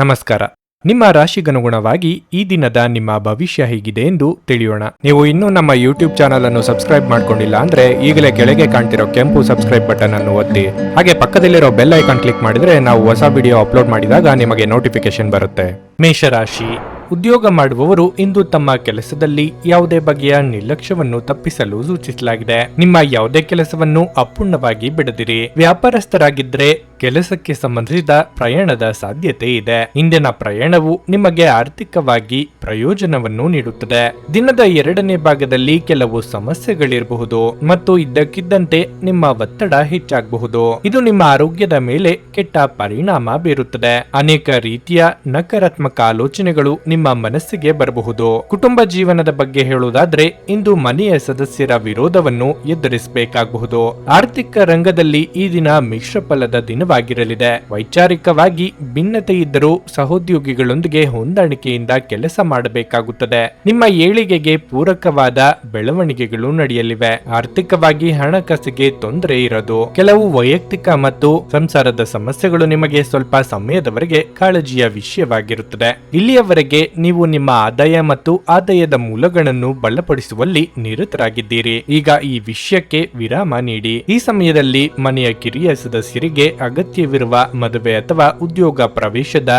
ನಮಸ್ಕಾರ. ನಿಮ್ಮ ರಾಶಿಗನುಗುಣವಾಗಿ ಈ ದಿನದ ನಿಮ್ಮ ಭವಿಷ್ಯ ಹೇಗಿದೆ ಎಂದು ತಿಳಿಯೋಣ. ನೀವು ಇನ್ನೂ ನಮ್ಮ ಯೂಟ್ಯೂಬ್ ಚಾನಲ್ ಅನ್ನು ಸಬ್ಸ್ಕ್ರೈಬ್ ಮಾಡ್ಕೊಂಡಿಲ್ಲ ಅಂದ್ರೆ ಈಗಲೇ ಕೆಳಗೆ ಕಾಣ್ತಿರೋ ಕೆಂಪು ಸಬ್ಸ್ಕ್ರೈಬ್ ಬಟನ್ ಅನ್ನು ಒತ್ತಿ. ಹಾಗೆ ಪಕ್ಕದಲ್ಲಿರೋ ಬೆಲ್ ಐಕಾನ್ ಕ್ಲಿಕ್ ಮಾಡಿದ್ರೆ ನಾವು ಹೊಸ ವಿಡಿಯೋ ಅಪ್ಲೋಡ್ ಮಾಡಿದಾಗ ನಿಮಗೆ ನೋಟಿಫಿಕೇಶನ್ ಬರುತ್ತೆ. ಮೇಷರಾಶಿ. ಉದ್ಯೋಗ ಮಾಡುವವರು ಇಂದು ತಮ್ಮ ಕೆಲಸದಲ್ಲಿ ಯಾವುದೇ ಬಗೆಯ ನಿರ್ಲಕ್ಷ್ಯವನ್ನು ತಪ್ಪಿಸಲು ಸೂಚಿಸಲಾಗಿದೆ. ನಿಮ್ಮ ಯಾವುದೇ ಕೆಲಸವನ್ನು ಅಪೂರ್ಣವಾಗಿ ಬಿಡದಿರಿ. ವ್ಯಾಪಾರಸ್ಥರಾಗಿದ್ರೆ ಕೆಲಸಕ್ಕೆ ಸಂಬಂಧಿಸಿದ ಪ್ರಯಾಣದ ಸಾಧ್ಯತೆ ಇದೆ. ಇಂದಿನ ಪ್ರಯಾಣವು ನಿಮಗೆ ಆರ್ಥಿಕವಾಗಿ ಪ್ರಯೋಜನವನ್ನು ನೀಡುತ್ತದೆ. ದಿನದ ಎರಡನೇ ಭಾಗದಲ್ಲಿ ಕೆಲವು ಸಮಸ್ಯೆಗಳಿರಬಹುದು ಮತ್ತು ಇದ್ದಕ್ಕಿದ್ದಂತೆ ನಿಮ್ಮ ಒತ್ತಡ ಹೆಚ್ಚಾಗಬಹುದು. ಇದು ನಿಮ್ಮ ಆರೋಗ್ಯದ ಮೇಲೆ ಕೆಟ್ಟ ಪರಿಣಾಮ ಬೀರುತ್ತದೆ. ಅನೇಕ ರೀತಿಯ ನಕಾರಾತ್ಮಕ ಆಲೋಚನೆಗಳು ನಿಮ್ಮ ಮನಸ್ಸಿಗೆ ಬರಬಹುದು. ಕುಟುಂಬ ಜೀವನದ ಬಗ್ಗೆ ಹೇಳುವುದಾದ್ರೆ ಇಂದು ಮನೆಯ ಸದಸ್ಯರ ವಿರೋಧವನ್ನು ಎದುರಿಸಬೇಕಾಗಬಹುದು. ಆರ್ಥಿಕ ರಂಗದಲ್ಲಿ ಈ ದಿನ ಮಿಶ್ರ ಫಲದ ದಿನವಾಗಿರಲಿದೆ. ವೈಚಾರಿಕವಾಗಿ ಭಿನ್ನತೆ ಇದ್ದರೂ ಸಹೋದ್ಯೋಗಿಗಳೊಂದಿಗೆ ಹೊಂದಾಣಿಕೆಯಿಂದ ಕೆಲಸ ಮಾಡಬೇಕಾಗುತ್ತದೆ. ನಿಮ್ಮ ಏಳಿಗೆಗೆ ಪೂರಕವಾದ ಬೆಳವಣಿಗೆಗಳು ನಡೆಯಲಿವೆ. ಆರ್ಥಿಕವಾಗಿ ಹಣಕಾಸಿಗೆ ತೊಂದರೆ ಇರೋದು. ಕೆಲವು ವೈಯಕ್ತಿಕ ಮತ್ತು ಸಂಸಾರದ ಸಮಸ್ಯೆಗಳು ನಿಮಗೆ ಸ್ವಲ್ಪ ಸಮಯದವರೆಗೆ ಕಾಳಜಿಯ ವಿಷಯವಾಗಿರುತ್ತದೆ. ಇಲ್ಲಿಯವರೆಗೆ ನೀವು ನಿಮ್ಮ ಆದಾಯ ಮತ್ತು ಆದಾಯದ ಮೂಲಗಳನ್ನು ಬಲಪಡಿಸುವಲ್ಲಿ ನಿರತರಾಗಿದ್ದೀರಿ. ಈಗ ಈ ವಿಷಯಕ್ಕೆ ವಿರಾಮ ನೀಡಿ. ಈ ಸಮಯದಲ್ಲಿ ಮನೆಯ ಕಿರಿಯ ಸದಸ್ಯರಿಗೆ ಅಗತ್ಯವಿರುವ ಮದುವೆ ಅಥವಾ ಉದ್ಯೋಗ ಪ್ರವೇಶದ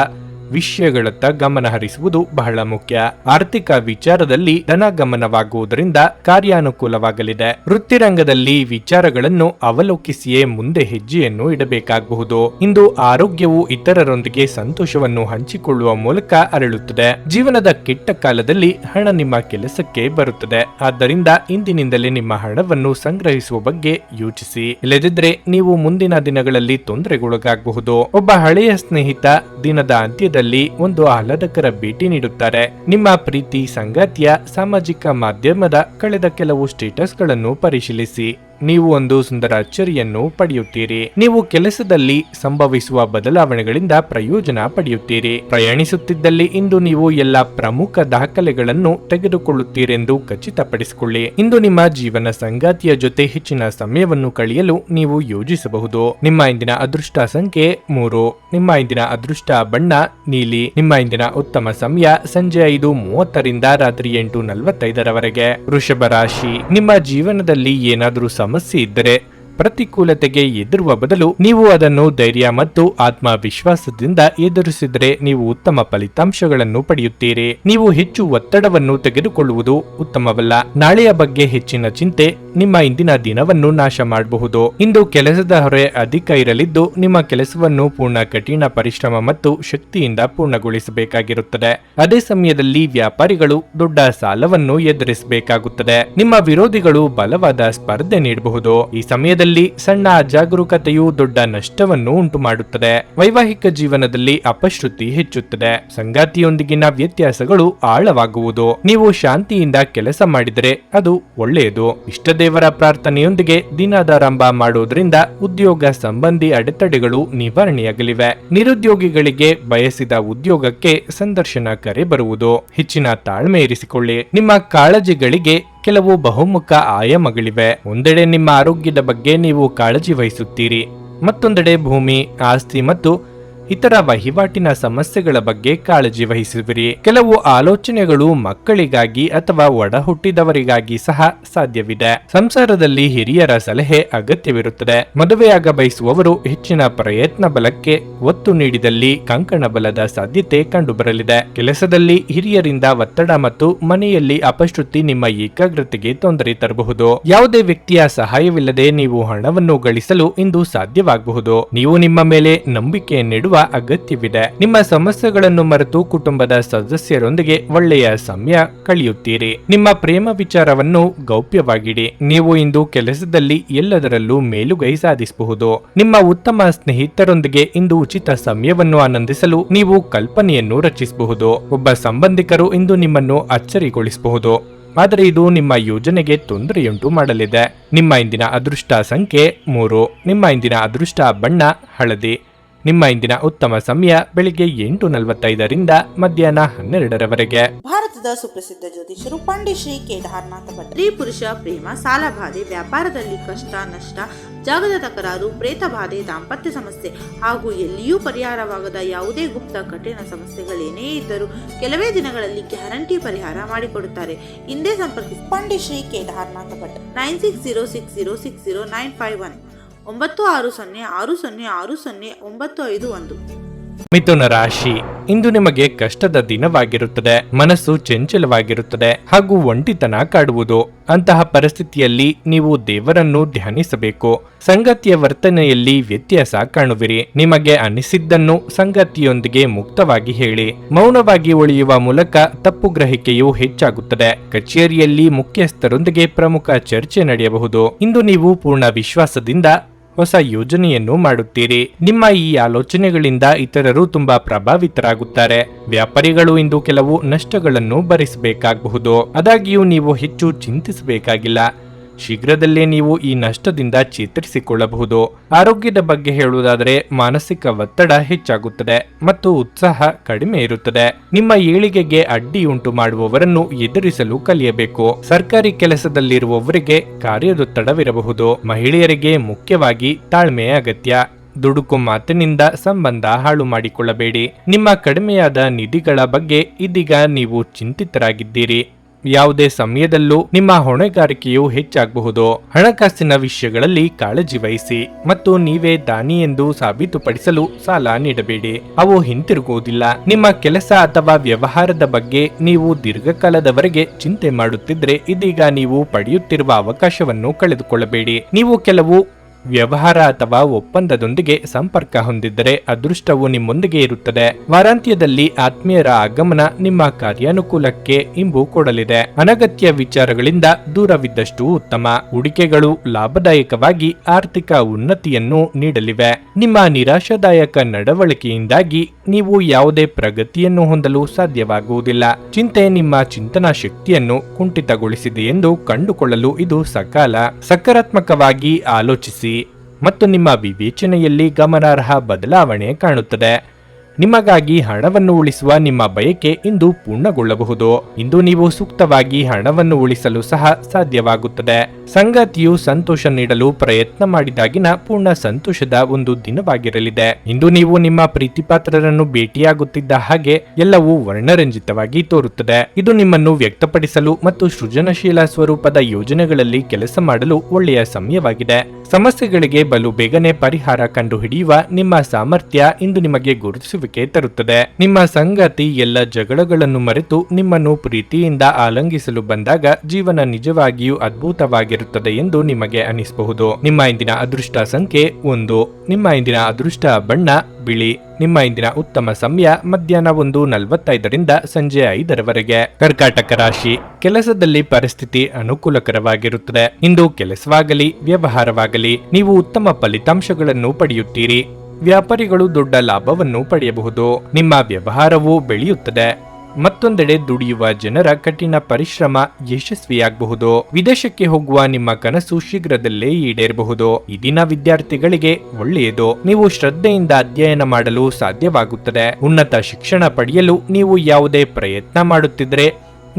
ವಿಷಯಗಳತ್ತ ಗಮನ ಹರಿಸುವುದು ಬಹಳ ಮುಖ್ಯ. ಆರ್ಥಿಕ ವಿಚಾರದಲ್ಲಿ ಧನಗಮನವಾಗುವುದರಿಂದ ಕಾರ್ಯಾನುಕೂಲವಾಗಲಿದೆ. ವೃತ್ತಿರಂಗದಲ್ಲಿ ವಿಚಾರಗಳನ್ನು ಅವಲೋಕಿಸಿಯೇ ಮುಂದೆ ಹೆಜ್ಜೆಯನ್ನು ಇಡಬೇಕಾಗಬಹುದು. ಇಂದು ಆರೋಗ್ಯವು ಇತರರೊಂದಿಗೆ ಸಂತೋಷವನ್ನು ಹಂಚಿಕೊಳ್ಳುವ ಮೂಲಕ ಅರಳುತ್ತದೆ. ಜೀವನದ ಕೆಟ್ಟ ಕಾಲದಲ್ಲಿ ಹಣ ನಿಮ್ಮ ಕೆಲಸಕ್ಕೆ ಬರುತ್ತದೆ. ಆದ್ದರಿಂದ ಇಂದಿನಿಂದಲೇ ನಿಮ್ಮ ಹಣವನ್ನು ಸಂಗ್ರಹಿಸುವ ಬಗ್ಗೆ ಯೋಚಿಸಿ. ಇಲ್ಲದಿದ್ದರೆ ನೀವು ಮುಂದಿನ ದಿನಗಳಲ್ಲಿ ತೊಂದರೆಗೊಳಗಾಗಬಹುದು. ಒಬ್ಬ ಹಳೆಯ ಸ್ನೇಹಿತ ದಿನದ ಅಂತ್ಯದಲ್ಲಿ ಒಂದು ಆಹ್ಲಾದಕರ ಭೇಟಿ ನೀಡುತ್ತಾರೆ. ನಿಮ್ಮ ಪ್ರೀತಿ ಸಂಗಾತಿಯ ಸಾಮಾಜಿಕ ಮಾಧ್ಯಮದ ಕಳೆದ ಕೆಲವು ಸ್ಟೇಟಸ್ಗಳನ್ನು ಪರಿಶೀಲಿಸಿ. ನೀವು ಒಂದು ಸುಂದರ ಅಚ್ಚರಿಯನ್ನು ಪಡೆಯುತ್ತೀರಿ. ನೀವು ಕೆಲಸದಲ್ಲಿ ಸಂಭವಿಸುವ ಬದಲಾವಣೆಗಳಿಂದ ಪ್ರಯೋಜನ ಪಡೆಯುತ್ತೀರಿ. ಪ್ರಯಾಣಿಸುತ್ತಿದ್ದಲ್ಲಿ ಇಂದು ನೀವು ಎಲ್ಲ ಪ್ರಮುಖ ದಾಖಲೆಗಳನ್ನು ತೆಗೆದುಕೊಳ್ಳುತ್ತೀರೆಂದು ಖಚಿತಪಡಿಸಿಕೊಳ್ಳಿ. ಇಂದು ನಿಮ್ಮ ಜೀವನ ಸಂಗಾತಿಯ ಜೊತೆ ಹೆಚ್ಚಿನ ಸಮಯವನ್ನು ಕಳೆಯಲು ನೀವು ಯೋಜಿಸಬಹುದು. ನಿಮ್ಮ ಇಂದಿನ ಅದೃಷ್ಟ ಸಂಖ್ಯೆ 3. ನಿಮ್ಮ ಇಂದಿನ ಅದೃಷ್ಟ ಬಣ್ಣ ನೀಲಿ. ನಿಮ್ಮ ಇಂದಿನ ಉತ್ತಮ ಸಮಯ ಸಂಜೆ 5:30ರಿಂದ ರಾತ್ರಿ 8:45ರವರೆಗೆ. ವೃಷಭ ರಾಶಿ. ನಿಮ್ಮ ಜೀವನದಲ್ಲಿ ಏನಾದರೂ ಸಮಸ್ಯೆ ಇದ್ದರೆ ಪ್ರತಿಕೂಲತೆಗೆ ಎದುರುವ ಬದಲು ನೀವು ಅದನ್ನು ಧೈರ್ಯ ಮತ್ತು ಆತ್ಮವಿಶ್ವಾಸದಿಂದ ಎದುರಿಸಿದರೆ ನೀವು ಉತ್ತಮ ಫಲಿತಾಂಶಗಳನ್ನು ಪಡೆಯುತ್ತೀರಿ. ನೀವು ಹೆಚ್ಚು ಒತ್ತಡವನ್ನು ತೆಗೆದುಕೊಳ್ಳುವುದು ಉತ್ತಮವಲ್ಲ. ನಾಳೆಯ ಬಗ್ಗೆ ಹೆಚ್ಚಿನ ಚಿಂತೆ ನಿಮ್ಮ ಇಂದಿನ ದಿನವನ್ನು ನಾಶ ಮಾಡಬಹುದು. ಇಂದು ಕೆಲಸದ ಹೊರೆ ಅಧಿಕ ಇರಲಿದ್ದು ನಿಮ್ಮ ಕೆಲಸವನ್ನು ಪೂರ್ಣ ಕಠಿಣ ಪರಿಶ್ರಮ ಮತ್ತು ಶಕ್ತಿಯಿಂದ ಪೂರ್ಣಗೊಳಿಸಬೇಕಾಗಿರುತ್ತದೆ. ಅದೇ ಸಮಯದಲ್ಲಿ ವ್ಯಾಪಾರಿಗಳು ದೊಡ್ಡ ಸಾಲವನ್ನು ಎದುರಿಸಬೇಕಾಗುತ್ತದೆ. ನಿಮ್ಮ ವಿರೋಧಿಗಳು ಬಲವಾದ ಸ್ಪರ್ಧೆ ನೀಡಬಹುದು. ಈ ಸಮಯದಲ್ಲಿ ಸಣ್ಣ ಅಜಾಗರೂಕತೆಯು ದೊಡ್ಡ ನಷ್ಟವನ್ನು ಉಂಟು ಮಾಡುತ್ತದೆ. ವೈವಾಹಿಕ ಜೀವನದಲ್ಲಿ ಅಪಶ್ರುತಿ ಹೆಚ್ಚುತ್ತದೆ. ಸಂಗಾತಿಯೊಂದಿಗಿನ ವ್ಯತ್ಯಾಸಗಳು ಆಳವಾಗುವುದು. ನೀವು ಶಾಂತಿಯಿಂದ ಕೆಲಸ ಮಾಡಿದರೆ ಅದು ಒಳ್ಳೆಯದು. ಇಷ್ಟದೇವರ ಪ್ರಾರ್ಥನೆಯೊಂದಿಗೆ ದಿನದಾರಂಭ ಮಾಡುವುದರಿಂದ ಉದ್ಯೋಗ ಸಂಬಂಧಿ ಅಡೆತಡೆಗಳು ನಿವಾರಣೆಯಾಗಲಿವೆ. ನಿರುದ್ಯೋಗಿಗಳಿಗೆ ಬಯಸಿದ ಉದ್ಯೋಗಕ್ಕೆ ಸಂದರ್ಶನ ಕರೆ ಬರುವುದು. ಹೆಚ್ಚಿನ ತಾಳ್ಮೆ ಇರಿಸಿಕೊಳ್ಳಿ. ನಿಮ್ಮ ಕಾಳಜಿಗಳಿಗೆ ಕೆಲವು ಬಹುಮುಖ ಆಯಾಮಗಳಿವೆ. ಒಂದೆಡೆ ನಿಮ್ಮ ಆರೋಗ್ಯದ ಬಗ್ಗೆ ನೀವು ಕಾಳಜಿ ವಹಿಸುತ್ತೀರಿ. ಮತ್ತೊಂದೆಡೆ ಭೂಮಿ, ಆಸ್ತಿ ಮತ್ತು ಇತರ ವಹಿವಾಟಿನ ಸಮಸ್ಯೆಗಳ ಬಗ್ಗೆ ಕಾಳಜಿ ವಹಿಸುವಿರಿ. ಕೆಲವು ಆಲೋಚನೆಗಳು ಮಕ್ಕಳಿಗಾಗಿ ಅಥವಾ ಒಡ ಹುಟ್ಟಿದವರಿಗಾಗಿ ಸಹ ಸಾಧ್ಯವಿದೆ. ಸಂಸಾರದಲ್ಲಿ ಹಿರಿಯರ ಸಲಹೆ ಅಗತ್ಯವಿರುತ್ತದೆ. ಮದುವೆಯಾಗ ಬಯಸುವವರು ಹೆಚ್ಚಿನ ಪ್ರಯತ್ನ ಬಲಕ್ಕೆ ಒತ್ತು ನೀಡಿದಲ್ಲಿ ಕಂಕಣ ಬಲದ ಸಾಧ್ಯತೆ ಕಂಡುಬರಲಿದೆ. ಕೆಲಸದಲ್ಲಿ ಹಿರಿಯರಿಂದ ಒತ್ತಡ ಮತ್ತು ಮನೆಯಲ್ಲಿ ಅಪಶ್ರುತಿ ನಿಮ್ಮ ಏಕಾಗ್ರತೆಗೆ ತೊಂದರೆ ತರಬಹುದು. ಯಾವುದೇ ವ್ಯಕ್ತಿಯ ಸಹಾಯವಿಲ್ಲದೆ ನೀವು ಹಣವನ್ನು ಗಳಿಸಲು ಇಂದು ಸಾಧ್ಯವಾಗಬಹುದು. ನೀವು ನಿಮ್ಮ ಮೇಲೆ ನಂಬಿಕೆಯನ್ನಿಡುವ ಅಗತ್ಯವಿದೆ. ನಿಮ್ಮ ಸಮಸ್ಯೆಗಳನ್ನು ಮರೆತು ಕುಟುಂಬದ ಸದಸ್ಯರೊಂದಿಗೆ ಒಳ್ಳೆಯ ಸಮಯ ಕಳೆಯುತ್ತೀರಿ. ನಿಮ್ಮ ಪ್ರೇಮ ವಿಚಾರವನ್ನು ಗೌಪ್ಯವಾಗಿಡಿ. ನೀವು ಇಂದು ಕೆಲಸದಲ್ಲಿ ಎಲ್ಲದರಲ್ಲೂ ಮೇಲುಗೈ ಸಾಧಿಸಬಹುದು. ನಿಮ್ಮ ಉತ್ತಮ ಸ್ನೇಹಿತರೊಂದಿಗೆ ಇಂದು ಉಚಿತ ಸಮಯವನ್ನು ಆನಂದಿಸಲು ನೀವು ಕಲ್ಪನೆಯನ್ನು ರಚಿಸಬಹುದು. ಒಬ್ಬ ಸಂಬಂಧಿಕರು ಇಂದು ನಿಮ್ಮನ್ನು ಅಚ್ಚರಿಗೊಳಿಸಬಹುದು. ಆದರೆ ಇದು ನಿಮ್ಮ ಯೋಜನೆಗೆ ತೊಂದರೆಯುಂಟು ಮಾಡಲಿದೆ. ನಿಮ್ಮ ಇಂದಿನ ಅದೃಷ್ಟ ಸಂಖ್ಯೆ 3. ನಿಮ್ಮ ಇಂದಿನ ಅದೃಷ್ಟ ಬಣ್ಣ ಹಳದಿ. ನಿಮ್ಮ ಇಂದಿನ ಉತ್ತಮ ಸಮಯ ಬೆಳಿಗ್ಗೆ 8:45ರಿಂದ ಮಧ್ಯಾಹ್ನ 12ರವರೆಗೆ. ಭಾರತದ ಸುಪ್ರಸಿದ್ಧ ಜ್ಯೋತಿಷರು ಪಂಡಿತ್ ಶ್ರೀ ಕೇದಾರನಾಥ ಭಟ್. ಸ್ತ್ರೀ ಪುರುಷ ಪ್ರೇಮ, ಸಾಲ ಬಾಧೆ, ವ್ಯಾಪಾರದಲ್ಲಿ ಕಷ್ಟ ನಷ್ಟ, ಜಾಗದ ತಕರಾರು, ಪ್ರೇತ ಬಾಧೆ, ದಾಂಪತ್ಯ ಸಮಸ್ಯೆ ಹಾಗೂ ಎಲ್ಲಿಯೂ ಪರಿಹಾರವಾಗದ ಯಾವುದೇ ಗುಪ್ತ ಕಠಿಣ ಸಮಸ್ಯೆಗಳೇನೇ ಇದ್ದರೂ ಕೆಲವೇ ದಿನಗಳಲ್ಲಿ ಗ್ಯಾರಂಟಿ ಪರಿಹಾರ ಮಾಡಿಕೊಡುತ್ತಾರೆ. ಹಿಂದೆ ಸಂಪರ್ಕಿಸಿ ಪಂಡಿತ್ ಶ್ರೀ ಕೇದಾರನಾಥ ಭಟ್ 9606060951 9606060951. ಮಿಥುನ ರಾಶಿ, ಇಂದು ನಿಮಗೆ ಕಷ್ಟದ ದಿನವಾಗಿರುತ್ತದೆ. ಮನಸ್ಸು ಚಂಚಲವಾಗಿರುತ್ತದೆ ಹಾಗೂ ಒಂಟಿತನ ಕಾಡುವುದು. ಅಂತಹ ಪರಿಸ್ಥಿತಿಯಲ್ಲಿ ನೀವು ದೇವರನ್ನು ಧ್ಯಾನಿಸಬೇಕು. ಸಂಗತಿಯ ವರ್ತನೆಯಲ್ಲಿ ವ್ಯತ್ಯಾಸ ಕಾಣುವಿರಿ. ನಿಮಗೆ ಅನಿಸಿದ್ದನ್ನು ಸಂಗತಿಯೊಂದಿಗೆ ಮುಕ್ತವಾಗಿ ಹೇಳಿ. ಮೌನವಾಗಿ ಉಳಿಯುವ ಮೂಲಕ ತಪ್ಪು ಗ್ರಹಿಕೆಯು ಹೆಚ್ಚಾಗುತ್ತದೆ. ಕಚೇರಿಯಲ್ಲಿ ಮುಖ್ಯಸ್ಥರೊಂದಿಗೆ ಪ್ರಮುಖ ಚರ್ಚೆ ನಡೆಯಬಹುದು. ಇಂದು ನೀವು ಪೂರ್ಣ ವಿಶ್ವಾಸದಿಂದ ಹೊಸ ಯೋಜನೆಯನ್ನು ಮಾಡುತ್ತೀರಿ. ನಿಮ್ಮ ಈ ಆಲೋಚನೆಗಳಿಂದ ಇತರರು ತುಂಬಾ ಪ್ರಭಾವಿತರಾಗುತ್ತಾರೆ. ವ್ಯಾಪಾರಿಗಳು ಇಂದು ಕೆಲವು ನಷ್ಟಗಳನ್ನು ಭರಿಸಬೇಕಾಗಬಹುದು. ಆದಾಗ್ಯೂ ನೀವು ಹೆಚ್ಚು ಚಿಂತಿಸಬೇಕಾಗಿಲ್ಲ. ಶೀಘ್ರದಲ್ಲೇ ನೀವು ಈ ನಷ್ಟದಿಂದ ಚೇತರಿಸಿಕೊಳ್ಳಬಹುದು. ಆರೋಗ್ಯದ ಬಗ್ಗೆ ಹೇಳುವುದಾದರೆ ಮಾನಸಿಕ ಒತ್ತಡ ಹೆಚ್ಚಾಗುತ್ತದೆ ಮತ್ತು ಉತ್ಸಾಹ ಕಡಿಮೆ ಇರುತ್ತದೆ. ನಿಮ್ಮ ಏಳಿಗೆಗೆ ಅಡ್ಡಿಯುಂಟು ಮಾಡುವವರನ್ನು ಎದುರಿಸಲು ಕಲಿಯಬೇಕು. ಸರ್ಕಾರಿ ಕೆಲಸದಲ್ಲಿರುವವರಿಗೆ ಕಾರ್ಯದೊತ್ತಡವಿರಬಹುದು. ಮಹಿಳೆಯರಿಗೆ ಮುಖ್ಯವಾಗಿ ತಾಳ್ಮೆಯ ಅಗತ್ಯ. ದುಡುಕು ಮಾತಿನಿಂದ ಸಂಬಂಧ ಹಾಳು ಮಾಡಿಕೊಳ್ಳಬೇಡಿ. ನಿಮ್ಮ ಕಡಿಮೆಯಾದ ನಿಧಿಗಳ ಬಗ್ಗೆ ಇದೀಗ ನೀವು ಚಿಂತಿತರಾಗಿದ್ದೀರಿ. ಯಾವುದೇ ಸಮಯದಲ್ಲೂ ನಿಮ್ಮ ಹೊಣೆಗಾರಿಕೆಯು ಹೆಚ್ಚಾಗಬಹುದು. ಹಣಕಾಸಿನ ವಿಷಯಗಳಲ್ಲಿ ಕಾಳಜಿ ವಹಿಸಿ ಮತ್ತು ನೀವೇ ದಾನಿ ಎಂದು ಸಾಬೀತುಪಡಿಸಲು ಸಾಲ ನೀಡಬೇಡಿ. ಅವು ಹಿಂತಿರುಗುವುದಿಲ್ಲ. ನಿಮ್ಮ ಕೆಲಸ ಅಥವಾ ವ್ಯವಹಾರದ ಬಗ್ಗೆ ನೀವು ದೀರ್ಘಕಾಲದವರೆಗೆ ಚಿಂತೆ ಮಾಡುತ್ತಿದ್ರೆ ಇದೀಗ ನೀವು ಪಡೆಯುತ್ತಿರುವ ಅವಕಾಶವನ್ನು ಕಳೆದುಕೊಳ್ಳಬೇಡಿ. ನೀವು ಕೆಲವು ವ್ಯವಹಾರ ಅಥವಾ ಒಪ್ಪಂದದೊಂದಿಗೆ ಸಂಪರ್ಕ ಹೊಂದಿದ್ದರೆ ಅದೃಷ್ಟವು ನಿಮ್ಮೊಂದಿಗೆ ಇರುತ್ತದೆ. ವಾರಾಂತ್ಯದಲ್ಲಿ ಆತ್ಮೀಯರ ಆಗಮನ ನಿಮ್ಮ ಕಾರ್ಯಾನುಕೂಲಕ್ಕೆ ಇಂಬು ಕೊಡಲಿದೆ. ಅನಗತ್ಯ ವಿಚಾರಗಳಿಂದ ದೂರವಿದ್ದಷ್ಟು ಉತ್ತಮ. ಹೂಡಿಕೆಗಳು ಲಾಭದಾಯಕವಾಗಿ ಆರ್ಥಿಕ ಉನ್ನತಿಯನ್ನು ನೀಡಲಿವೆ. ನಿಮ್ಮ ನಿರಾಶಾದಾಯಕ ನಡವಳಿಕೆಯಿಂದಾಗಿ ನೀವು ಯಾವುದೇ ಪ್ರಗತಿಯನ್ನು ಹೊಂದಲು ಸಾಧ್ಯವಾಗುವುದಿಲ್ಲ. ಚಿಂತೆ ನಿಮ್ಮ ಚಿಂತನಾ ಶಕ್ತಿಯನ್ನು ಕುಂಠಿತಗೊಳಿಸಿದೆ ಎಂದು ಕಂಡುಕೊಳ್ಳಲು ಇದು ಸಕಾಲ. ಸಕಾರಾತ್ಮಕವಾಗಿ ಆಲೋಚಿಸಿ ಮತ್ತು ನಿಮ್ಮ ವಿವೇಚನೆಯಲ್ಲಿ ಗಮನಾರ್ಹ ಬದಲಾವಣೆ ಕಾಣುತ್ತದೆ. ನಿಮಗಾಗಿ ಹಣವನ್ನು ಉಳಿಸುವ ನಿಮ್ಮ ಬಯಕೆ ಇಂದು ಪೂರ್ಣಗೊಳ್ಳಬಹುದು. ಇಂದು ನೀವು ಸೂಕ್ತವಾಗಿ ಹಣವನ್ನು ಉಳಿಸಲು ಸಹ ಸಾಧ್ಯವಾಗುತ್ತದೆ. ಸಂಗಾತಿಯು ಸಂತೋಷ ನೀಡಲು ಪ್ರಯತ್ನ ಮಾಡಿದಾಗಿನ ಪೂರ್ಣ ಸಂತೋಷದ ಒಂದು ದಿನವಾಗಿರಲಿದೆ. ಇಂದು ನೀವು ನಿಮ್ಮ ಪ್ರೀತಿಪಾತ್ರರನ್ನು ಭೇಟಿಯಾಗುತ್ತಿದ್ದ ಹಾಗೆ ಎಲ್ಲವೂ ವರ್ಣರಂಜಿತವಾಗಿ ತೋರುತ್ತದೆ. ಇದು ನಿಮ್ಮನ್ನು ವ್ಯಕ್ತಪಡಿಸಲು ಮತ್ತು ಸೃಜನಶೀಲ ಸ್ವರೂಪದ ಯೋಜನೆಗಳಲ್ಲಿ ಕೆಲಸ ಮಾಡಲು ಒಳ್ಳೆಯ ಸಮಯವಾಗಿದೆ. ಸಮಸ್ಯೆಗಳಿಗೆ ಬಲು ಬೇಗನೆ ಪರಿಹಾರ ಕಂಡುಹಿಡಿಯುವ ನಿಮ್ಮ ಸಾಮರ್ಥ್ಯ ಇಂದು ನಿಮಗೆ ಗುರುತಿಸುವಿಕೆ ತರುತ್ತದೆ. ನಿಮ್ಮ ಸಂಗಾತಿ ಎಲ್ಲ ಜಗಳಗಳನ್ನು ಮರೆತು ನಿಮ್ಮನ್ನು ಪ್ರೀತಿಯಿಂದ ಆಲಂಗಿಸಲು ಬಂದಾಗ ಜೀವನ ನಿಜವಾಗಿಯೂ ಅದ್ಭುತವಾಗಿರುತ್ತದೆ ಎಂದು ನಿಮಗೆ ಅನಿಸಬಹುದು. ನಿಮ್ಮ ಇಂದಿನ ಅದೃಷ್ಟ ಸಂಖ್ಯೆ 1. ನಿಮ್ಮ ಇಂದಿನ ಅದೃಷ್ಟ ಬಣ್ಣ ಬಿಳಿ. ನಿಮ್ಮ ಇಂದಿನ ಉತ್ತಮ ಸಮಯ ಮಧ್ಯಾಹ್ನ 1:45ರಿಂದ ಸಂಜೆ 5ರವರೆಗೆ. ಕರ್ಕಾಟಕ ರಾಶಿ, ಕೆಲಸದಲ್ಲಿ ಪರಿಸ್ಥಿತಿ ಅನುಕೂಲಕರವಾಗಿರುತ್ತದೆ. ಇಂದು ಕೆಲಸವಾಗಲಿ ವ್ಯವಹಾರವಾಗಲಿ ನೀವು ಉತ್ತಮ ಫಲಿತಾಂಶಗಳನ್ನು ಪಡೆಯುತ್ತೀರಿ. ವ್ಯಾಪಾರಿಗಳು ದೊಡ್ಡ ಲಾಭವನ್ನು ಪಡೆಯಬಹುದು. ನಿಮ್ಮ ವ್ಯವಹಾರವು ಬೆಳೆಯುತ್ತದೆ. ಮತ್ತೊಂದೆಡೆ ದುಡಿಯುವ ಜನರ ಕಠಿಣ ಪರಿಶ್ರಮ ಯಶಸ್ವಿಯಾಗಬಹುದು. ವಿದೇಶಕ್ಕೆ ಹೋಗುವ ನಿಮ್ಮ ಕನಸು ಶೀಘ್ರದಲ್ಲೇ ಈಡೇರಬಹುದು. ಈ ದಿನ ವಿದ್ಯಾರ್ಥಿಗಳಿಗೆ ಒಳ್ಳೆಯದು. ನೀವು ಶ್ರದ್ಧೆಯಿಂದ ಅಧ್ಯಯನ ಮಾಡಲು ಸಾಧ್ಯವಾಗುತ್ತದೆ. ಉನ್ನತ ಶಿಕ್ಷಣ ಪಡೆಯಲು ನೀವು ಯಾವುದೇ ಪ್ರಯತ್ನ ಮಾಡುತ್ತಿದ್ರೆ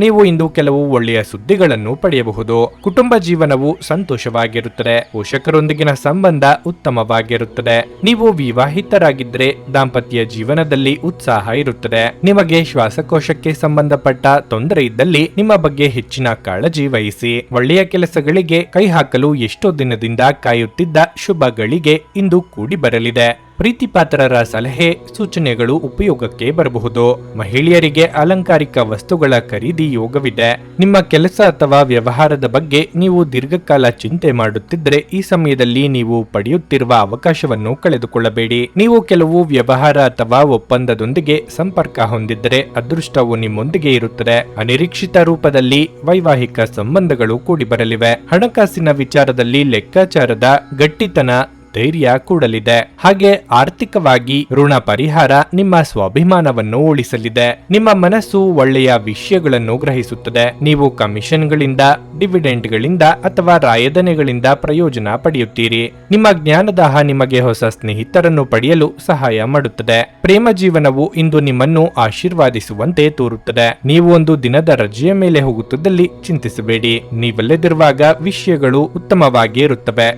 ನೀವು ಇಂದು ಕೆಲವು ಒಳ್ಳೆಯ ಸುದ್ದಿಗಳನ್ನು ಪಡೆಯಬಹುದು. ಕುಟುಂಬ ಜೀವನವು ಸಂತೋಷವಾಗಿರುತ್ತದೆ. ಪೋಷಕರೊಂದಿಗಿನ ಸಂಬಂಧ ಉತ್ತಮವಾಗಿರುತ್ತದೆ. ನೀವು ವಿವಾಹಿತರಾಗಿದ್ದರೆ ದಾಂಪತ್ಯ ಜೀವನದಲ್ಲಿ ಉತ್ಸಾಹ ಇರುತ್ತದೆ. ನಿಮಗೆ ಶ್ವಾಸಕೋಶಕ್ಕೆ ಸಂಬಂಧಪಟ್ಟ ತೊಂದರೆ ಇದ್ದಲ್ಲಿ ನಿಮ್ಮ ಬಗ್ಗೆ ಹೆಚ್ಚಿನ ಕಾಳಜಿ ವಹಿಸಿ. ಒಳ್ಳೆಯ ಕೆಲಸಗಳಿಗೆ ಕೈ ಹಾಕಲು ಎಷ್ಟೋ ದಿನದಿಂದ ಕಾಯುತ್ತಿದ್ದ ಶುಭಗಳಿಗೆ ಇಂದು ಕೂಡಿ ಬರಲಿದೆ. ಪ್ರೀತಿಪಾತ್ರರ ಸಲಹೆ ಸೂಚನೆಗಳು ಉಪಯೋಗಕ್ಕೆ ಬರಬಹುದು. ಮಹಿಳೆಯರಿಗೆ ಅಲಂಕಾರಿಕ ವಸ್ತುಗಳ ಖರೀದಿ ಯೋಗವಿದೆ. ನಿಮ್ಮ ಕೆಲಸ ಅಥವಾ ವ್ಯವಹಾರದ ಬಗ್ಗೆ ನೀವು ದೀರ್ಘಕಾಲ ಚಿಂತೆ ಮಾಡುತ್ತಿದ್ದರೆ ಈ ಸಮಯದಲ್ಲಿ ನೀವು ಪಡೆಯುತ್ತಿರುವ ಅವಕಾಶವನ್ನು ಕಳೆದುಕೊಳ್ಳಬೇಡಿ. ನೀವು ಕೆಲವು ವ್ಯವಹಾರ ಅಥವಾ ಒಪ್ಪಂದದೊಂದಿಗೆ ಸಂಪರ್ಕ ಹೊಂದಿದ್ದರೆ ಅದೃಷ್ಟವು ನಿಮ್ಮೊಂದಿಗೆ ಇರುತ್ತದೆ. ಅನಿರೀಕ್ಷಿತ ರೂಪದಲ್ಲಿ ವೈವಾಹಿಕ ಸಂಬಂಧಗಳು ಕೂಡಿ ಬರಲಿವೆ. ಹಣಕಾಸಿನ ವಿಚಾರದಲ್ಲಿ ಲೆಕ್ಕಾಚಾರದ ಗಟ್ಟಿತನ ಧೈರ್ಯ ಕೂಡಲಿದೆ. ಹಾಗೆ ಆರ್ಥಿಕವಾಗಿ ಋಣ ಪರಿಹಾರ ನಿಮ್ಮ ಸ್ವಾಭಿಮಾನವನ್ನು ಉಳಿಸಲಿದೆ. ನಿಮ್ಮ ಮನಸ್ಸು ಒಳ್ಳೆಯ ವಿಷಯಗಳನ್ನು ಗ್ರಹಿಸುತ್ತದೆ. ನೀವು ಕಮಿಷನ್ಗಳಿಂದ, ಡಿವಿಡೆಂಡ್ಗಳಿಂದ ಅಥವಾ ರಾಯಧನೆಗಳಿಂದ ಪ್ರಯೋಜನ ಪಡೆಯುತ್ತೀರಿ. ನಿಮ್ಮ ಜ್ಞಾನದಾಹ ನಿಮಗೆ ಹೊಸ ಸ್ನೇಹಿತರನ್ನು ಪಡೆಯಲು ಸಹಾಯ ಮಾಡುತ್ತದೆ. ಪ್ರೇಮ ಜೀವನವು ಇಂದು ನಿಮ್ಮನ್ನು ಆಶೀರ್ವಾದಿಸುವಂತೆ ತೋರುತ್ತದೆ. ನೀವು ಒಂದು ದಿನದ ರಜೆಯ ಮೇಲೆ ಹೋಗುತ್ತಿದ್ದಲ್ಲಿ ಚಿಂತಿಸಬೇಡಿ. ನೀವಲ್ಲದಿರುವಾಗ ವಿಷಯಗಳು ಉತ್ತಮವಾಗಿ ಇರುತ್ತವೆ.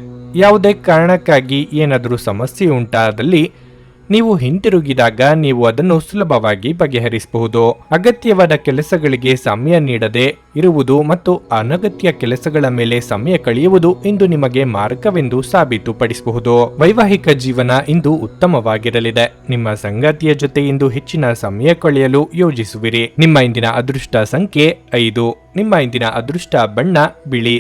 ಯಾವುದೇ ಕಾರಣಕ್ಕಾಗಿ ಏನಾದರೂ ಸಮಸ್ಯೆ ಉಂಟಾದಲ್ಲಿ ನೀವು ಹಿಂತಿರುಗಿದಾಗ ನೀವು ಅದನ್ನು ಸುಲಭವಾಗಿ ಬಗೆಹರಿಸಬಹುದು. ಅಗತ್ಯವಾದ ಕೆಲಸಗಳಿಗೆ ಸಮಯ ನೀಡದೆ ಇರುವುದು ಮತ್ತು ಅನಗತ್ಯ ಕೆಲಸಗಳ ಮೇಲೆ ಸಮಯ ಕಳೆಯುವುದು ಇಂದು ನಿಮಗೆ ಮಾರ್ಗವೆಂದು ಸಾಬೀತುಪಡಿಸಬಹುದು. ವೈವಾಹಿಕ ಜೀವನ ಇಂದು ಉತ್ತಮವಾಗಿರಲಿದೆ. ನಿಮ್ಮ ಸಂಗಾತಿಯ ಜೊತೆ ಇಂದು ಹೆಚ್ಚಿನ ಸಮಯ ಕಳೆಯಲು ಯೋಜಿಸುವಿರಿ. ನಿಮ್ಮ ಇಂದಿನ ಅದೃಷ್ಟ ಸಂಖ್ಯೆ 5. ನಿಮ್ಮ ಇಂದಿನ ಅದೃಷ್ಟ ಬಣ್ಣ ಬಿಳಿ.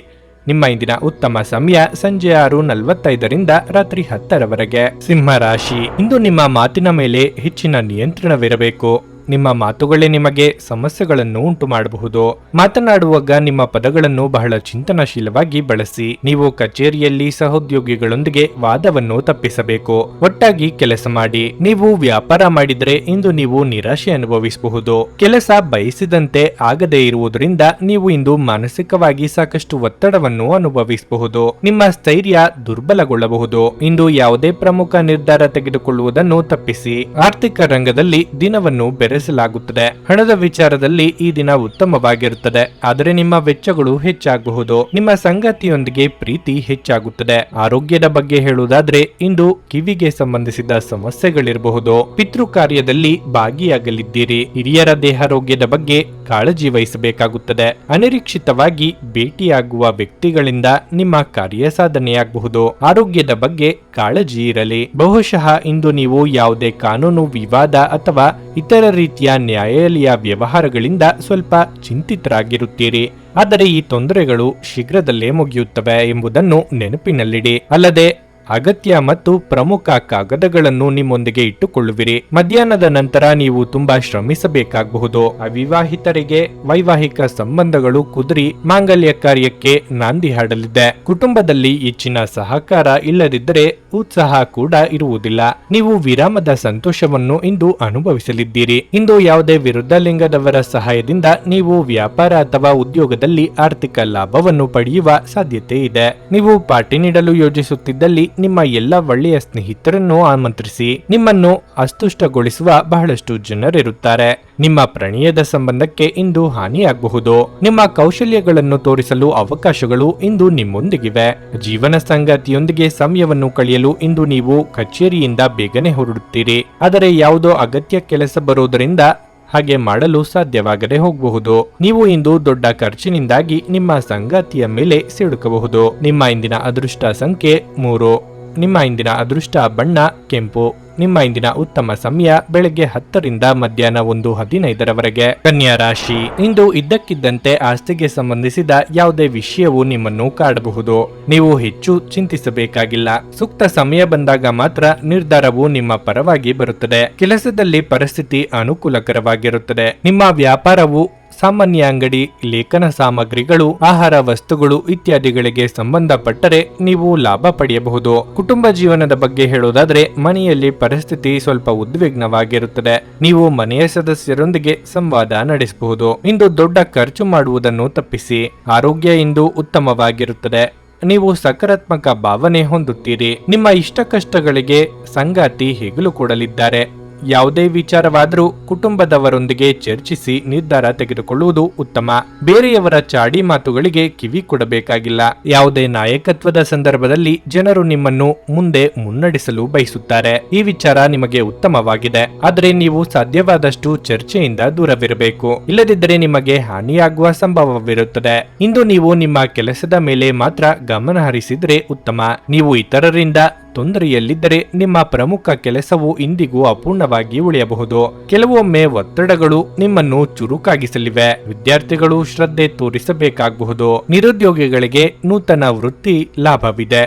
ನಿಮ್ಮ ಇಂದಿನ ಉತ್ತಮ ಸಮಯ ಸಂಜೆ 6:45 ರಾತ್ರಿ 10 ಸಿಂಹ ರಾಶಿ. ಇಂದು ನಿಮ್ಮ ಮಾತಿನ ಮೇಲೆ ಹೆಚ್ಚಿನ ನಿಯಂತ್ರಣವಿರಬೇಕು. ನಿಮ್ಮ ಮಾತುಗಳೇ ನಿಮಗೆ ಸಮಸ್ಯೆಗಳನ್ನು ಉಂಟು ಮಾಡಬಹುದು. ಮಾತನಾಡುವಾಗ ನಿಮ್ಮ ಪದಗಳನ್ನು ಬಹಳ ಚಿಂತನಶೀಲವಾಗಿ ಬಳಸಿ. ನೀವು ಕಚೇರಿಯಲ್ಲಿ ಸಹೋದ್ಯೋಗಿಗಳೊಂದಿಗೆ ವಾದವನ್ನು ತಪ್ಪಿಸಬೇಕು. ಒಟ್ಟಾಗಿ ಕೆಲಸ ಮಾಡಿ. ನೀವು ವ್ಯಾಪಾರ ಮಾಡಿದ್ರೆ ಇಂದು ನೀವು ನಿರಾಶೆ ಅನುಭವಿಸಬಹುದು. ಕೆಲಸ ಬಯಸಿದಂತೆ ಆಗದೇ ಇರುವುದರಿಂದ ನೀವು ಇಂದು ಮಾನಸಿಕವಾಗಿ ಸಾಕಷ್ಟು ಒತ್ತಡವನ್ನು ಅನುಭವಿಸಬಹುದು. ನಿಮ್ಮ ಸ್ಥೈರ್ಯ ದುರ್ಬಲಗೊಳ್ಳಬಹುದು. ಇಂದು ಯಾವುದೇ ಪ್ರಮುಖ ನಿರ್ಧಾರ ತೆಗೆದುಕೊಳ್ಳುವುದನ್ನು ತಪ್ಪಿಸಿ. ಆರ್ಥಿಕ ರಂಗದಲ್ಲಿ ದಿನವನ್ನು ಬೆರೆಸಲಾಗುತ್ತದೆ. ಹಣದ ವಿಚಾರದಲ್ಲಿ ಈ ದಿನ ಉತ್ತಮವಾಗಿರುತ್ತದೆ, ಆದರೆ ನಿಮ್ಮ ವೆಚ್ಚಗಳು ಹೆಚ್ಚಾಗಬಹುದು. ನಿಮ್ಮ ಸಂಗಾತಿಯೊಂದಿಗೆ ಪ್ರೀತಿ ಹೆಚ್ಚಾಗುತ್ತದೆ. ಆರೋಗ್ಯದ ಬಗ್ಗೆ ಹೇಳುವುದಾದ್ರೆ ಇಂದು ಕಿವಿಗೆ ಸಂಬಂಧಿಸಿದ ಸಮಸ್ಯೆಗಳಿರಬಹುದು. ಪಿತೃ ಕಾರ್ಯದಲ್ಲಿ ಭಾಗಿಯಾಗಲಿದ್ದೀರಿ. ಹಿರಿಯರ ದೇಹಾರೋಗ್ಯದ ಬಗ್ಗೆ ಕಾಳಜಿ ವಹಿಸಬೇಕಾಗುತ್ತದೆ. ಅನಿರೀಕ್ಷಿತವಾಗಿ ಭೇಟಿಯಾಗುವ ವ್ಯಕ್ತಿಗಳಿಂದ ನಿಮ್ಮ ಕಾರ್ಯ ಸಾಧನೆಯಾಗಬಹುದು. ಆರೋಗ್ಯದ ಬಗ್ಗೆ ಕಾಳಜಿ ಇರಲಿ. ಬಹುಶಃ ಇಂದು ನೀವು ಯಾವುದೇ ಕಾನೂನು ವಿವಾದ ಅಥವಾ ಇತರ ರೀತಿಯ ನ್ಯಾಯಾಲಯ ವ್ಯವಹಾರಗಳಿಂದ ಸ್ವಲ್ಪ ಚಿಂತಿತರಾಗಿರುತ್ತೀರಿ. ಆದರೆ ಈ ತೊಂದರೆಗಳು ಶೀಘ್ರದಲ್ಲೇ ಮುಗಿಯುತ್ತವೆ ಎಂಬುದನ್ನು ನೆನಪಿನಲ್ಲಿಡಿ. ಅಲ್ಲದೆ ಅಗತ್ಯ ಮತ್ತು ಪ್ರಮುಖ ಕಾಗದಗಳನ್ನು ನಿಮ್ಮೊಂದಿಗೆ ಇಟ್ಟುಕೊಳ್ಳುವಿರಿ. ಮಧ್ಯಾಹ್ನದ ನಂತರ ನೀವು ತುಂಬಾ ಶ್ರಮಿಸಬೇಕಾಗಬಹುದು. ಅವಿವಾಹಿತರಿಗೆ ವೈವಾಹಿಕ ಸಂಬಂಧಗಳು ಕುದುರಿ ಮಾಂಗಲ್ಯ ಕಾರ್ಯಕ್ಕೆ ನಾಂದಿ ಹಾಡಲಿದೆ. ಕುಟುಂಬದಲ್ಲಿ ಹೆಚ್ಚಿನ ಸಹಕಾರ ಇಲ್ಲದಿದ್ದರೆ ಉತ್ಸಾಹ ಕೂಡ ಇರುವುದಿಲ್ಲ. ನೀವು ವಿರಾಮದ ಸಂತೋಷವನ್ನು ಇಂದು ಅನುಭವಿಸಲಿದ್ದೀರಿ. ಇಂದು ಯಾವುದೇ ವಿರುದ್ಧ ಲಿಂಗದವರ ಸಹಾಯದಿಂದ ನೀವು ವ್ಯಾಪಾರ ಅಥವಾ ಉದ್ಯೋಗದಲ್ಲಿ ಆರ್ಥಿಕ ಲಾಭವನ್ನು ಪಡೆಯುವ ಸಾಧ್ಯತೆ ಇದೆ. ನೀವು ಪಾರ್ಟಿ ನೀಡಲು ಯೋಜಿಸುತ್ತಿದ್ದಲ್ಲಿ ನಿಮ್ಮ ಎಲ್ಲ ಒಳ್ಳೆಯ ಸ್ನೇಹಿತರನ್ನು ಆಮಂತ್ರಿಸಿ. ನಿಮ್ಮನ್ನು ಅಸ್ತುಷ್ಟಗೊಳಿಸುವ ಬಹಳಷ್ಟು ಜನರಿರುತ್ತಾರೆ. ನಿಮ್ಮ ಪ್ರಣಯದ ಸಂಬಂಧಕ್ಕೆ ಇಂದು ಹಾನಿಯಾಗಬಹುದು. ನಿಮ್ಮ ಕೌಶಲ್ಯಗಳನ್ನು ತೋರಿಸಲು ಅವಕಾಶಗಳು ಇಂದು ನಿಮ್ಮೊಂದಿಗಿವೆ. ಜೀವನ ಸಂಗಾತಿಯೊಂದಿಗೆ ಸಮಯವನ್ನು ಕಳೆಯಲು ಇಂದು ನೀವು ಕಚೇರಿಯಿಂದ ಬೇಗನೆ ಹೊರಡುತ್ತೀರಿ. ಆದರೆ ಯಾವುದೋ ಅಗತ್ಯ ಕೆಲಸ ಬರುವುದರಿಂದ ಹಾಗೆ ಮಾಡಲು ಸಾಧ್ಯವಾಗದೆ ಹೋಗಬಹುದು. ನೀವು ಇಂದು ದೊಡ್ಡ ಖರ್ಚಿನಿಂದಾಗಿ ನಿಮ್ಮ ಸಂಗಾತಿಯ ಮೇಲೆ ಸಿಡುಕಬಹುದು. ನಿಮ್ಮ ಇಂದಿನ ಅದೃಷ್ಟ ಸಂಖ್ಯೆ 3. ನಿಮ್ಮ ಇಂದಿನ ಅದೃಷ್ಟ ಬಣ್ಣ ಕೆಂಪು. ನಿಮ್ಮ ಇಂದಿನ ಉತ್ತಮ ಸಮಯ ಬೆಳಗ್ಗೆ 10 ಮಧ್ಯಾಹ್ನ 1:15 ಕನ್ಯಾ ರಾಶಿ. ಇಂದು ಇದ್ದಕ್ಕಿದ್ದಂತೆ ಆಸ್ತಿಗೆ ಸಂಬಂಧಿಸಿದ ಯಾವುದೇ ವಿಷಯವು ನಿಮ್ಮನ್ನು ಕಾಡಬಹುದು. ನೀವು ಹೆಚ್ಚು ಚಿಂತಿಸಬೇಕಾಗಿಲ್ಲ. ಸೂಕ್ತ ಸಮಯ ಬಂದಾಗ ಮಾತ್ರ ನಿರ್ಧಾರವು ನಿಮ್ಮ ಪರವಾಗಿ ಬರುತ್ತದೆ. ಕೆಲಸದಲ್ಲಿ ಪರಿಸ್ಥಿತಿ ಅನುಕೂಲಕರವಾಗಿರುತ್ತದೆ. ನಿಮ್ಮ ವ್ಯಾಪಾರವು ಸಾಮಾನ್ಯ ಅಂಗಡಿ, ಲೇಖನ ಸಾಮಗ್ರಿಗಳು, ಆಹಾರ ವಸ್ತುಗಳು ಇತ್ಯಾದಿಗಳಿಗೆ ಸಂಬಂಧಪಟ್ಟರೆ ನೀವು ಲಾಭ ಪಡೆಯಬಹುದು. ಕುಟುಂಬ ಜೀವನದ ಬಗ್ಗೆ ಹೇಳುವುದಾದ್ರೆ ಮನೆಯಲ್ಲಿ ಪರಿಸ್ಥಿತಿ ಸ್ವಲ್ಪ ಉದ್ವಿಗ್ನವಾಗಿರುತ್ತದೆ. ನೀವು ಮನೆಯ ಸದಸ್ಯರೊಂದಿಗೆ ಸಂವಾದ ನಡೆಸಬಹುದು. ಇಂದು ದೊಡ್ಡ ಖರ್ಚು ಮಾಡುವುದನ್ನು ತಪ್ಪಿಸಿ. ಆರೋಗ್ಯ ಇಂದು ಉತ್ತಮವಾಗಿರುತ್ತದೆ. ನೀವು ಸಕಾರಾತ್ಮಕ ಭಾವನೆ ಹೊಂದುತ್ತೀರಿ. ನಿಮ್ಮ ಇಷ್ಟ ಕಷ್ಟಗಳಿಗೆ ಸಂಗಾತಿ ಹೆಗಲು ಕೊಡಲಿದ್ದಾರೆ. ಯಾವುದೇ ವಿಚಾರವಾದರೂ ಕುಟುಂಬದವರೊಂದಿಗೆ ಚರ್ಚಿಸಿ ನಿರ್ಧಾರ ತೆಗೆದುಕೊಳ್ಳುವುದು ಉತ್ತಮ. ಬೇರೆಯವರ ಚಾಡಿ ಮಾತುಗಳಿಗೆ ಕಿವಿ ಕೊಡಬೇಕಾಗಿಲ್ಲ. ಯಾವುದೇ ನಾಯಕತ್ವದ ಸಂದರ್ಭದಲ್ಲಿ ಜನರು ನಿಮ್ಮನ್ನು ಮುಂದೆ ಮುನ್ನಡೆಸಲು ಬಯಸುತ್ತಾರೆ. ಈ ವಿಚಾರ ನಿಮಗೆ ಉತ್ತಮವಾಗಿದೆ, ಆದರೆ ನೀವು ಸಾಧ್ಯವಾದಷ್ಟು ಚರ್ಚೆಯಿಂದ ದೂರವಿರಬೇಕು. ಇಲ್ಲದಿದ್ದರೆ ನಿಮಗೆ ಹಾನಿಯಾಗುವ ಸಂಭವವಿರುತ್ತದೆ. ಇಂದು ನೀವು ನಿಮ್ಮ ಕೆಲಸದ ಮೇಲೆ ಮಾತ್ರ ಗಮನ ಹರಿಸಿದ್ರೆ ಉತ್ತಮ. ನೀವು ಇತರರಿಂದ ತೊಂದರೆಯಲ್ಲಿದ್ದರೆ ನಿಮ್ಮ ಪ್ರಮುಖ ಕೆಲಸವು ಇಂದಿಗೂ ಅಪೂರ್ಣವಾಗಿ ಉಳಿಯಬಹುದು. ಕೆಲವೊಮ್ಮೆ ಒತ್ತಡಗಳು ನಿಮ್ಮನ್ನು ಚುರುಕಾಗಿಸಲಿವೆ. ವಿದ್ಯಾರ್ಥಿಗಳು ಶ್ರದ್ಧೆ ತೋರಿಸಬೇಕಾಗಬಹುದು. ನಿರುದ್ಯೋಗಿಗಳಿಗೆ ನೂತನ ವೃತ್ತಿ ಲಾಭವಿದೆ.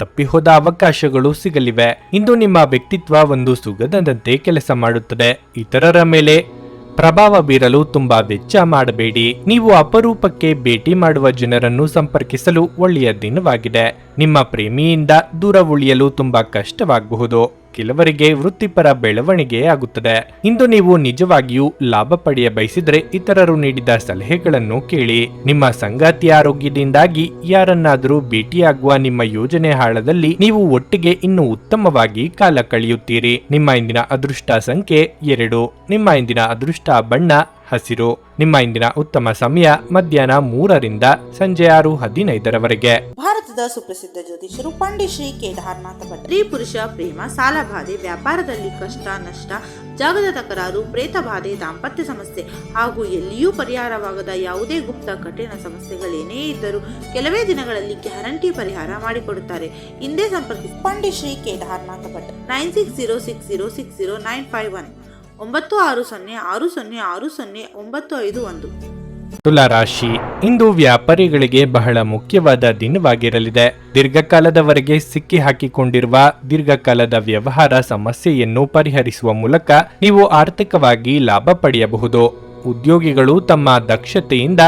ತಪ್ಪಿಹೋದ ಅವಕಾಶಗಳು ಸಿಗಲಿವೆ. ಇಂದು ನಿಮ್ಮ ವ್ಯಕ್ತಿತ್ವ ಒಂದು ಸುಗಂಧದಂತೆ ಕೆಲಸ ಮಾಡುತ್ತದೆ. ಇತರರ ಮೇಲೆ ಪ್ರಭಾವ ಬೀರಲು ತುಂಬಾ ವೆಚ್ಚ ಮಾಡಬೇಡಿ. ನೀವು ಅಪರೂಪಕ್ಕೆ ಭೇಟಿ ಮಾಡುವ ಜನರನ್ನು ಸಂಪರ್ಕಿಸಲು ಒಳ್ಳೆಯ ದಿನವಾಗಿದೆ. ನಿಮ್ಮ ಪ್ರೇಮಿಯಿಂದ ದೂರ ಉಳಿಯಲು ತುಂಬಾ ಕಷ್ಟವಾಗಬಹುದು. ಕೆಲವರಿಗೆ ವೃತ್ತಿಪರ ಬೆಳವಣಿಗೆ ಆಗುತ್ತದೆ. ಇಂದು ನೀವು ನಿಜವಾಗಿಯೂ ಲಾಭ ಪಡೆಯ ಬಯಸಿದ್ರೆ ಇತರರು ನೀಡಿದ ಸಲಹೆಗಳನ್ನು ಕೇಳಿ. ನಿಮ್ಮ ಸಂಗಾತಿಯ ಆರೋಗ್ಯದಿಂದಾಗಿ ಯಾರನ್ನಾದರೂ ಭೇಟಿಯಾಗುವ ನಿಮ್ಮ ಯೋಜನೆ ಹಾಳದಲ್ಲಿ ನೀವು ಒಟ್ಟಿಗೆ ಇನ್ನೂ ಉತ್ತಮವಾಗಿ ಕಾಲ ಕಳೆಯುತ್ತೀರಿ. ನಿಮ್ಮ ಇಂದಿನ ಅದೃಷ್ಟ ಸಂಖ್ಯೆ 2. ನಿಮ್ಮ ಇಂದಿನ ಅದೃಷ್ಟ ಬಣ್ಣ ಹಸಿರು. ನಿಮ್ಮ ಇಂದಿನ ಉತ್ತಮ ಸಮಯ ಮಧ್ಯಾಹ್ನ 3ರಿಂದ ಸಂಜೆ 6:15 ಭಾರತದ ಸುಪ್ರಸಿದ್ಧ ಜ್ಯೋತಿಷರು ಪಂಡಿತ್ ಶ್ರೀ ಕೇದಾರನಾಥ ಭಟ್. ಸ್ತ್ರೀ ಪುರುಷ ಪ್ರೇಮ, ಸಾಲಬಾಧೆ, ವ್ಯಾಪಾರದಲ್ಲಿ ಕಷ್ಟ ನಷ್ಟ, ಜಾಗದ ತಕರಾರು, ಪ್ರೇತ ಬಾಧೆ, ದಾಂಪತ್ಯ ಸಮಸ್ಯೆ ಹಾಗೂ ಎಲ್ಲಿಯೂ ಪರಿಹಾರವಾಗದ ಯಾವುದೇ ಗುಪ್ತ ಕಠಿಣ ಸಮಸ್ಯೆಗಳೇನೇ ಇದ್ದರೂ ಕೆಲವೇ ದಿನಗಳಲ್ಲಿ ಗ್ಯಾರಂಟಿ ಪರಿಹಾರ ಮಾಡಿಕೊಡುತ್ತಾರೆ. ಹಿಂದೆ ಸಂಪರ್ಕಿಸಿ ಪಂಡಿತ್ ಶ್ರೀ ಕೇದಾರನಾಥ ಭಟ್ 9606060951 9606060951. ತುಲಾ ರಾಶಿ. ಇಂದು ವ್ಯಾಪಾರಿಗಳಿಗೆ ಬಹಳ ಮುಖ್ಯವಾದ ದಿನವಾಗಿರಲಿದೆ. ದೀರ್ಘಕಾಲದವರೆಗೆ ಸಿಕ್ಕಿ ಹಾಕಿಕೊಂಡಿರುವ ದೀರ್ಘಕಾಲದ ವ್ಯವಹಾರ ಸಮಸ್ಯೆಯನ್ನು ಪರಿಹರಿಸುವ ಮೂಲಕ ನೀವು ಆರ್ಥಿಕವಾಗಿ ಲಾಭ ಪಡೆಯಬಹುದು. ಉದ್ಯೋಗಿಗಳು ತಮ್ಮ ದಕ್ಷತೆಯಿಂದ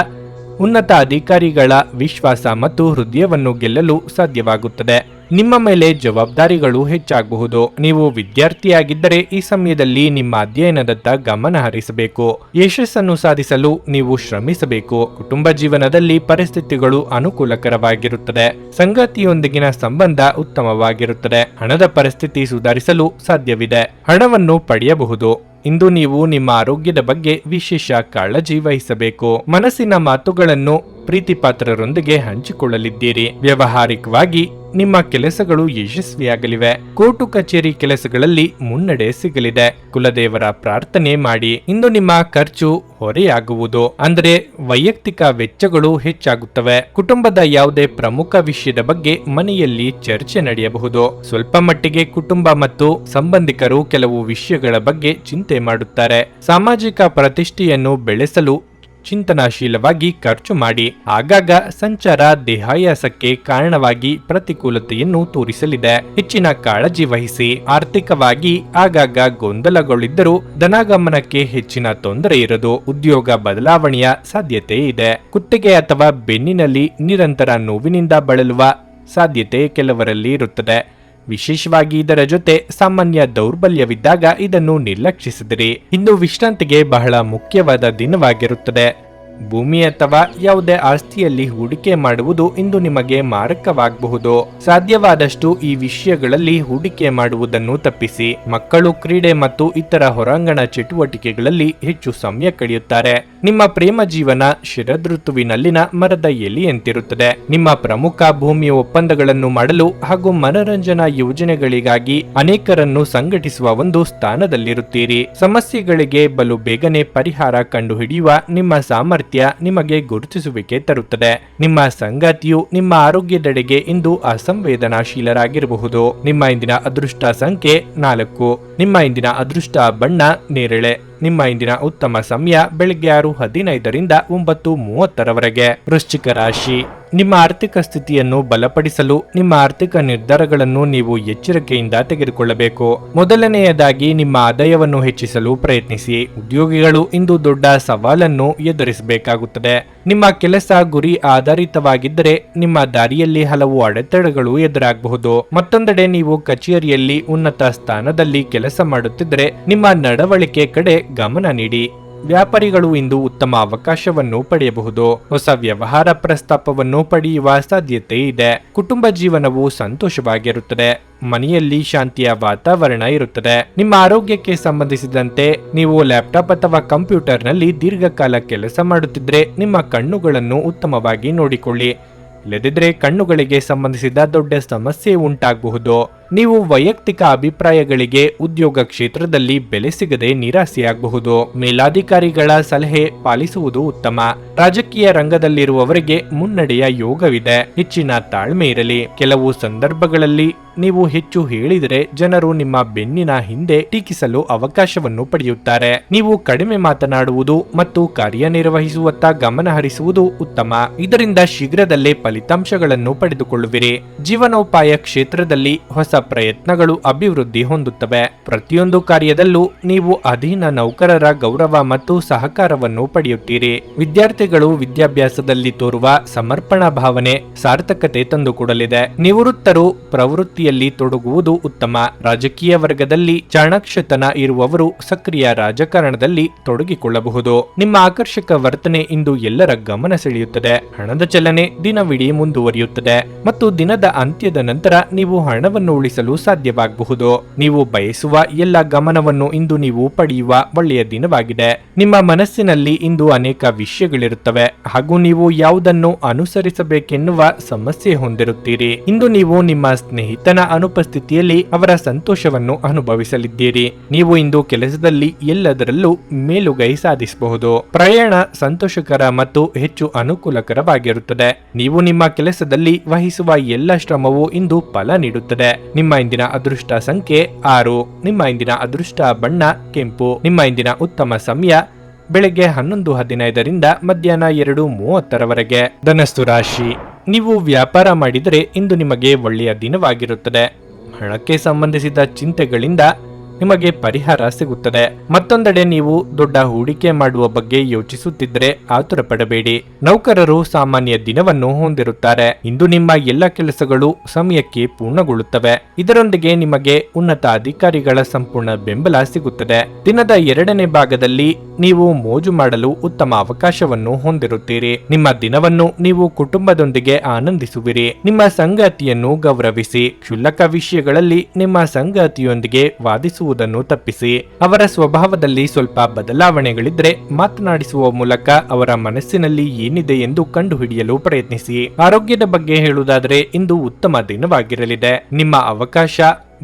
ಉನ್ನತ ಅಧಿಕಾರಿಗಳ ವಿಶ್ವಾಸ ಮತ್ತು ಹೃದಯವನ್ನು ಗೆಲ್ಲಲು ಸಾಧ್ಯವಾಗುತ್ತದೆ. ನಿಮ್ಮ ಮೇಲೆ ಜವಾಬ್ದಾರಿಗಳು ಹೆಚ್ಚಾಗಬಹುದು. ನೀವು ವಿದ್ಯಾರ್ಥಿಯಾಗಿದ್ದರೆ ಈ ಸಮಯದಲ್ಲಿ ನಿಮ್ಮ ಅಧ್ಯಯನದತ್ತ ಗಮನ ಹರಿಸಬೇಕು. ಯಶಸ್ಸನ್ನು ಸಾಧಿಸಲು ನೀವು ಶ್ರಮಿಸಬೇಕು. ಕುಟುಂಬ ಜೀವನದಲ್ಲಿ ಪರಿಸ್ಥಿತಿಗಳು ಅನುಕೂಲಕರವಾಗಿರುತ್ತದೆ. ಸಂಗಾತಿಯೊಂದಿಗಿನ ಸಂಬಂಧ ಉತ್ತಮವಾಗಿರುತ್ತದೆ. ಹಣದ ಪರಿಸ್ಥಿತಿ ಸುಧಾರಿಸಲು ಸಾಧ್ಯವಿದೆ. ಹಣವನ್ನು ಪಡೆಯಬಹುದು. ಇಂದು ನೀವು ನಿಮ್ಮ ಆರೋಗ್ಯದ ಬಗ್ಗೆ ವಿಶೇಷ ಕಾಳಜಿ ವಹಿಸಬೇಕು. ಮನಸ್ಸಿನ ಮಾತುಗಳನ್ನು ಪ್ರೀತಿಪಾತ್ರರೊಂದಿಗೆ ಹಂಚಿಕೊಳ್ಳಲಿದ್ದೀರಿ. ವ್ಯಾವಹಾರಿಕವಾಗಿ ನಿಮ್ಮ ಕೆಲಸಗಳು ಯಶಸ್ವಿಯಾಗಲಿವೆ. ಕೋರ್ಟು ಕಚೇರಿ ಕೆಲಸಗಳಲ್ಲಿ ಮುನ್ನಡೆ ಸಿಗಲಿದೆ. ಕುಲದೇವರ ಪ್ರಾರ್ಥನೆ ಮಾಡಿ. ಇಂದು ನಿಮ್ಮ ಖರ್ಚು ಹೊರೆಯಾಗುವುದು, ಅಂದರೆ ವೈಯಕ್ತಿಕ ವೆಚ್ಚಗಳು ಹೆಚ್ಚಾಗುತ್ತವೆ. ಕುಟುಂಬದ ಯಾವುದೇ ಪ್ರಮುಖ ವಿಷಯದ ಬಗ್ಗೆ ಮನೆಯಲ್ಲಿ ಚರ್ಚೆ ನಡೆಯಬಹುದು. ಸ್ವಲ್ಪ ಮಟ್ಟಿಗೆ ಕುಟುಂಬ ಮತ್ತು ಸಂಬಂಧಿಕರು ಕೆಲವು ವಿಷಯಗಳ ಬಗ್ಗೆ ಚಿಂತೆ ಮಾಡುತ್ತಾರೆ. ಸಾಮಾಜಿಕ ಪ್ರತಿಷ್ಠೆಯನ್ನು ಬೆಳೆಸಲು ಚಿಂತನಾಶೀಲವಾಗಿ ಖರ್ಚು ಮಾಡಿ. ಆಗಾಗ ಸಂಚಾರ ದೇಹಾಯಾಸಕ್ಕೆ ಕಾರಣವಾಗಿ ಪ್ರತಿಕೂಲತೆಯನ್ನು ತೋರಿಸಲಿದೆ. ಹೆಚ್ಚಿನ ಕಾಳಜಿ ವಹಿಸಿ. ಆರ್ಥಿಕವಾಗಿ ಆಗಾಗ ಗೊಂದಲಗಳಿದ್ದರೂ ಧನಾಗಮನಕ್ಕೆ ಹೆಚ್ಚಿನ ತೊಂದರೆ ಇರದು. ಉದ್ಯೋಗ ಬದಲಾವಣೆಯ ಸಾಧ್ಯತೆ ಇದೆ. ಕುತ್ತಿಗೆ ಅಥವಾ ಬೆನ್ನಿನಲ್ಲಿ ನಿರಂತರ ನೋವಿನಿಂದ ಬಳಲುವ ಸಾಧ್ಯತೆ ಕೆಲವರಲ್ಲಿ ಇರುತ್ತದೆ. ವಿಶೇಷವಾಗಿ ಇದರ ಜೊತೆ ಸಾಮಾನ್ಯ ದೌರ್ಬಲ್ಯವಿದ್ದಾಗ ಇದನ್ನು ನಿರ್ಲಕ್ಷಿಸಿದಿರಿ. ಇಂದು ವಿಶ್ರಾಂತಿಗೆ ಬಹಳ ಮುಖ್ಯವಾದ ದಿನವಾಗಿರುತ್ತದೆ. ಭೂಮಿ ಅಥವಾ ಯಾವುದೇ ಆಸ್ತಿಯಲ್ಲಿ ಹೂಡಿಕೆ ಮಾಡುವುದು ಇಂದು ನಿಮಗೆ ಮಾರಕವಾಗಬಹುದು. ಸಾಧ್ಯವಾದಷ್ಟು ಈ ವಿಷಯಗಳಲ್ಲಿ ಹೂಡಿಕೆ ಮಾಡುವುದನ್ನು ತಪ್ಪಿಸಿ. ಮಕ್ಕಳು ಕ್ರೀಡೆ ಮತ್ತು ಇತರ ಹೊರಾಂಗಣ ಚಟುವಟಿಕೆಗಳಲ್ಲಿ ಹೆಚ್ಚು ಸಮಯ ಕಳೆಯುತ್ತಾರೆ. ನಿಮ್ಮ ಪ್ರೇಮ ಜೀವನ ಶರದೃತುವಿನಲ್ಲಿನ ಮರದ ಎಲೆಯಂತಿರುತ್ತದೆ. ನಿಮ್ಮ ಪ್ರಮುಖ ಭೂಮಿ ಒಪ್ಪಂದಗಳನ್ನು ಮಾಡಲು ಹಾಗೂ ಮನರಂಜನಾ ಯೋಜನೆಗಳಿಗಾಗಿ ಅನೇಕರನ್ನು ಸಂಘಟಿಸುವ ಒಂದು ಸ್ಥಾನದಲ್ಲಿರುತ್ತೀರಿ. ಸಮಸ್ಯೆಗಳಿಗೆ ಬಲು ಬೇಗನೆ ಪರಿಹಾರ ಕಂಡುಹಿಡಿಯುವ ನಿಮ್ಮ ಸಾಮರ್ಥ್ಯ ನಿಮಗೆ ಗುರುತಿಸುವಿಕೆ ತರುತ್ತದೆ. ನಿಮ್ಮ ಸಂಗಾತಿಯು ನಿಮ್ಮ ಆರೋಗ್ಯದೆಡೆಗೆ ಇಂದು ಅಸಂವೇದನಾಶೀಲರಾಗಿರಬಹುದು. ನಿಮ್ಮ ಇಂದಿನ ಅದೃಷ್ಟ ಸಂಖ್ಯೆ 4. ನಿಮ್ಮ ಇಂದಿನ ಅದೃಷ್ಟ ಬಣ್ಣ ನೇರಳೆ. ನಿಮ್ಮ ಇಂದಿನ ಉತ್ತಮ ಸಮಯ ಬೆಳಗ್ಗೆ 6:15ರಿಂದ 9:30 ವೃಶ್ಚಿಕ ರಾಶಿ. ನಿಮ್ಮ ಆರ್ಥಿಕ ಸ್ಥಿತಿಯನ್ನು ಬಲಪಡಿಸಲು ನಿಮ್ಮ ಆರ್ಥಿಕ ನಿರ್ಧಾರಗಳನ್ನು ನೀವು ಎಚ್ಚರಿಕೆಯಿಂದ ತೆಗೆದುಕೊಳ್ಳಬೇಕು. ಮೊದಲನೆಯದಾಗಿ ನಿಮ್ಮ ಆದಾಯವನ್ನು ಹೆಚ್ಚಿಸಲು ಪ್ರಯತ್ನಿಸಿ. ಉದ್ಯೋಗಿಗಳು ಇಂದು ದೊಡ್ಡ ಸವಾಲನ್ನು ಎದುರಿಸಬೇಕಾಗುತ್ತದೆ. ನಿಮ್ಮ ಕೆಲಸ ಗುರಿ ಆಧಾರಿತವಾಗಿದ್ದರೆ ನಿಮ್ಮ ದಾರಿಯಲ್ಲಿ ಹಲವು ಅಡೆತಡೆಗಳು ಎದುರಾಗಬಹುದು. ಮತ್ತೊಂದೆಡೆ ನೀವು ಕಚೇರಿಯಲ್ಲಿ ಉನ್ನತ ಸ್ಥಾನದಲ್ಲಿ ಕೆಲಸ ಮಾಡುತ್ತಿದ್ದರೆ ನಿಮ್ಮ ನಡವಳಿಕೆ ಕಡೆ ಗಮನ ನೀಡಿ. ವ್ಯಾಪಾರಿಗಳು ಇಂದು ಉತ್ತಮ ಅವಕಾಶವನ್ನು ಪಡೆಯಬಹುದು. ಹೊಸ ವ್ಯವಹಾರ ಪ್ರಸ್ತಾಪವನ್ನು ಪಡೆಯುವ ಸಾಧ್ಯತೆ ಇದೆ. ಕುಟುಂಬ ಜೀವನವು ಸಂತೋಷವಾಗಿರುತ್ತದೆ. ಮನೆಯಲ್ಲಿ ಶಾಂತಿಯ ವಾತಾವರಣ ಇರುತ್ತದೆ. ನಿಮ್ಮ ಆರೋಗ್ಯಕ್ಕೆ ಸಂಬಂಧಿಸಿದಂತೆ ನೀವು ಲ್ಯಾಪ್ಟಾಪ್ ಅಥವಾ ಕಂಪ್ಯೂಟರ್ನಲ್ಲಿ ದೀರ್ಘಕಾಲ ಕೆಲಸ ಮಾಡುತ್ತಿದ್ದರೆ ನಿಮ್ಮ ಕಣ್ಣುಗಳನ್ನು ಉತ್ತಮವಾಗಿ ನೋಡಿಕೊಳ್ಳಿ. ಇಲ್ಲದಿದ್ದರೆ ಕಣ್ಣುಗಳಿಗೆ ಸಂಬಂಧಿಸಿದ ದೊಡ್ಡ ಸಮಸ್ಯೆ ಉಂಟಾಗಬಹುದು. ನೀವು ವೈಯಕ್ತಿಕ ಅಭಿಪ್ರಾಯಗಳಿಗೆ ಉದ್ಯೋಗ ಕ್ಷೇತ್ರದಲ್ಲಿ ಬೆಲೆ ಸಿಗದೆ ನಿರಾಸೆಯಾಗಬಹುದು. ಮೇಲಾಧಿಕಾರಿಗಳ ಸಲಹೆ ಪಾಲಿಸುವುದು ಉತ್ತಮ. ರಾಜಕೀಯ ರಂಗದಲ್ಲಿರುವವರಿಗೆ ಮುನ್ನಡೆಯ ಯೋಗವಿದೆ. ಹೆಚ್ಚಿನ ತಾಳ್ಮೆ ಇರಲಿ. ಕೆಲವು ಸಂದರ್ಭಗಳಲ್ಲಿ ನೀವು ಹೆಚ್ಚು ಹೇಳಿದರೆ ಜನರು ನಿಮ್ಮ ಬೆನ್ನಿನ ಹಿಂದೆ ಟೀಕಿಸಲು ಅವಕಾಶವನ್ನು ಪಡೆಯುತ್ತಾರೆ. ನೀವು ಕಡಿಮೆ ಮಾತನಾಡುವುದು ಮತ್ತು ಕಾರ್ಯನಿರ್ವಹಿಸುವತ್ತ ಗಮನ ಹರಿಸುವುದು ಉತ್ತಮ. ಇದರಿಂದ ಶೀಘ್ರದಲ್ಲೇ ಫಲಿತಾಂಶಗಳನ್ನು ಪಡೆದುಕೊಳ್ಳುವಿರಿ. ಜೀವನೋಪಾಯ ಕ್ಷೇತ್ರದಲ್ಲಿ ಹೊಸ ಪ್ರಯತ್ನಗಳು ಅಭಿವೃದ್ಧಿ ಹೊಂದುತ್ತವೆ. ಪ್ರತಿಯೊಂದು ಕಾರ್ಯದಲ್ಲೂ ನೀವು ಅಧೀನ ನೌಕರರ ಗೌರವ ಮತ್ತು ಸಹಕಾರವನ್ನು ಪಡೆಯುತ್ತೀರಿ. ವಿದ್ಯಾರ್ಥಿಗಳು ವಿದ್ಯಾಭ್ಯಾಸದಲ್ಲಿ ತೋರುವ ಸಮರ್ಪಣಾ ಭಾವನೆ ಸಾರ್ಥಕತೆ ತಂದುಕೊಡಲಿದೆ. ನಿವೃತ್ತರು ಪ್ರವೃತ್ತಿಯಲ್ಲಿ ತೊಡಗುವುದು ಉತ್ತಮ. ರಾಜಕೀಯ ವರ್ಗದಲ್ಲಿ ಚಾಣಾಕ್ಷತನ ಇರುವವರು ಸಕ್ರಿಯ ರಾಜಕಾರಣದಲ್ಲಿ ತೊಡಗಿಕೊಳ್ಳಬಹುದು. ನಿಮ್ಮ ಆಕರ್ಷಕ ವರ್ತನೆ ಇಂದು ಎಲ್ಲರ ಗಮನ ಸೆಳೆಯುತ್ತದೆ. ಹಣದ ಚಲನೆ ದಿನವಿಡೀ ಮುಂದುವರಿಯುತ್ತದೆ ಮತ್ತು ದಿನದ ಅಂತ್ಯದ ನಂತರ ನೀವು ಹಣವನ್ನು ಉಳಿಸಲು ಸಾಧ್ಯವಾಗಬಹುದು. ನೀವು ಬಯಸುವ ಎಲ್ಲ ಗಮನವನ್ನು ಇಂದು ನೀವು ಪಡೆಯುವ ಒಳ್ಳೆಯ ದಿನವಾಗಿದೆ. ನಿಮ್ಮ ಮನಸ್ಸಿನಲ್ಲಿ ಇಂದು ಅನೇಕ ವಿಷಯಗಳಿರುತ್ತವೆ ಹಾಗೂ ನೀವು ಯಾವುದನ್ನು ಅನುಸರಿಸಬೇಕೆನ್ನುವ ಸಮಸ್ಯೆ ಹೊಂದಿರುತ್ತೀರಿ. ಇಂದು ನೀವು ನಿಮ್ಮ ಸ್ನೇಹಿತನ ಅನುಪಸ್ಥಿತಿಯಲ್ಲಿ ಅವರ ಸಂತೋಷವನ್ನು ಅನುಭವಿಸಲಿದ್ದೀರಿ. ನೀವು ಇಂದು ಕೆಲಸದಲ್ಲಿ ಎಲ್ಲದರಲ್ಲೂ ಮೇಲುಗೈ ಸಾಧಿಸಬಹುದು. ಪ್ರಯಾಣ ಸಂತೋಷಕರ ಮತ್ತು ಹೆಚ್ಚು ಅನುಕೂಲಕರವಾಗಿರುತ್ತದೆ. ನೀವು ನಿಮ್ಮ ಕೆಲಸದಲ್ಲಿ ವಹಿಸುವ ಎಲ್ಲ ಶ್ರಮವು ಇಂದು ಫಲ ನೀಡುತ್ತದೆ. ನಿಮ್ಮ ಇಂದಿನ ಅದೃಷ್ಟ ಸಂಖ್ಯೆ 6. ನಿಮ್ಮ ಇಂದಿನ ಅದೃಷ್ಟ ಬಣ್ಣ ಕೆಂಪು. ನಿಮ್ಮ ಇಂದಿನ ಉತ್ತಮ ಸಮಯ ಬೆಳಗ್ಗೆ 11:15 ಮಧ್ಯಾಹ್ನ 2:30 ಧನಸ್ಸು ರಾಶಿ. ನೀವು ವ್ಯಾಪಾರ ಮಾಡಿದರೆ ಇಂದು ನಿಮಗೆ ಒಳ್ಳೆಯ ದಿನವಾಗಿರುತ್ತದೆ. ಹಣಕ್ಕೆ ಸಂಬಂಧಿಸಿದ ಚಿಂತೆಗಳಿಂದ ನಿಮಗೆ ಪರಿಹಾರ ಸಿಗುತ್ತದೆ. ಮತ್ತೊಂದೆಡೆ ನೀವು ದೊಡ್ಡ ಹೂಡಿಕೆ ಮಾಡುವ ಬಗ್ಗೆ ಯೋಚಿಸುತ್ತಿದ್ದರೆ ಆತುರ ಪಡಬೇಡಿ. ನೌಕರರು ಸಾಮಾನ್ಯ ದಿನವನ್ನು ಹೊಂದಿರುತ್ತಾರೆ. ಇಂದು ನಿಮ್ಮ ಎಲ್ಲ ಕೆಲಸಗಳು ಸಮಯಕ್ಕೆ ಪೂರ್ಣಗೊಳ್ಳುತ್ತವೆ. ಇದರೊಂದಿಗೆ ನಿಮಗೆ ಉನ್ನತ ಅಧಿಕಾರಿಗಳ ಸಂಪೂರ್ಣ ಬೆಂಬಲ ಸಿಗುತ್ತದೆ. ದಿನದ 2ನೇ ಭಾಗದಲ್ಲಿ ನೀವು ಮೋಜು ಮಾಡಲು ಉತ್ತಮ ಅವಕಾಶವನ್ನು ಹೊಂದಿರುತ್ತೀರಿ. ನಿಮ್ಮ ದಿನವನ್ನು ನೀವು ಕುಟುಂಬದೊಂದಿಗೆ ಆನಂದಿಸುವಿರಿ. ನಿಮ್ಮ ಸಂಗಾತಿಯನ್ನು ಗೌರವಿಸಿ. ಕ್ಷುಲ್ಲಕ ವಿಷಯಗಳಲ್ಲಿ ನಿಮ್ಮ ಸಂಗಾತಿಯೊಂದಿಗೆ ವಾದಿಸುವುದನ್ನು ತಪ್ಪಿಸಿ. ಅವರ ಸ್ವಭಾವದಲ್ಲಿ ಸ್ವಲ್ಪ ಬದಲಾವಣೆಗಳಿದ್ರೆ ಮಾತನಾಡಿಸುವ ಮೂಲಕ ಅವರ ಮನಸ್ಸಿನಲ್ಲಿ ಏನಿದೆ ಎಂದು ಕಂಡುಹಿಡಿಯಲು ಪ್ರಯತ್ನಿಸಿ. ಆರೋಗ್ಯದ ಬಗ್ಗೆ ಹೇಳುವುದಾದರೆ ಇಂದು ಉತ್ತಮ ದಿನವಾಗಿರಲಿದೆ. ನಿಮ್ಮ ಅವಕಾಶ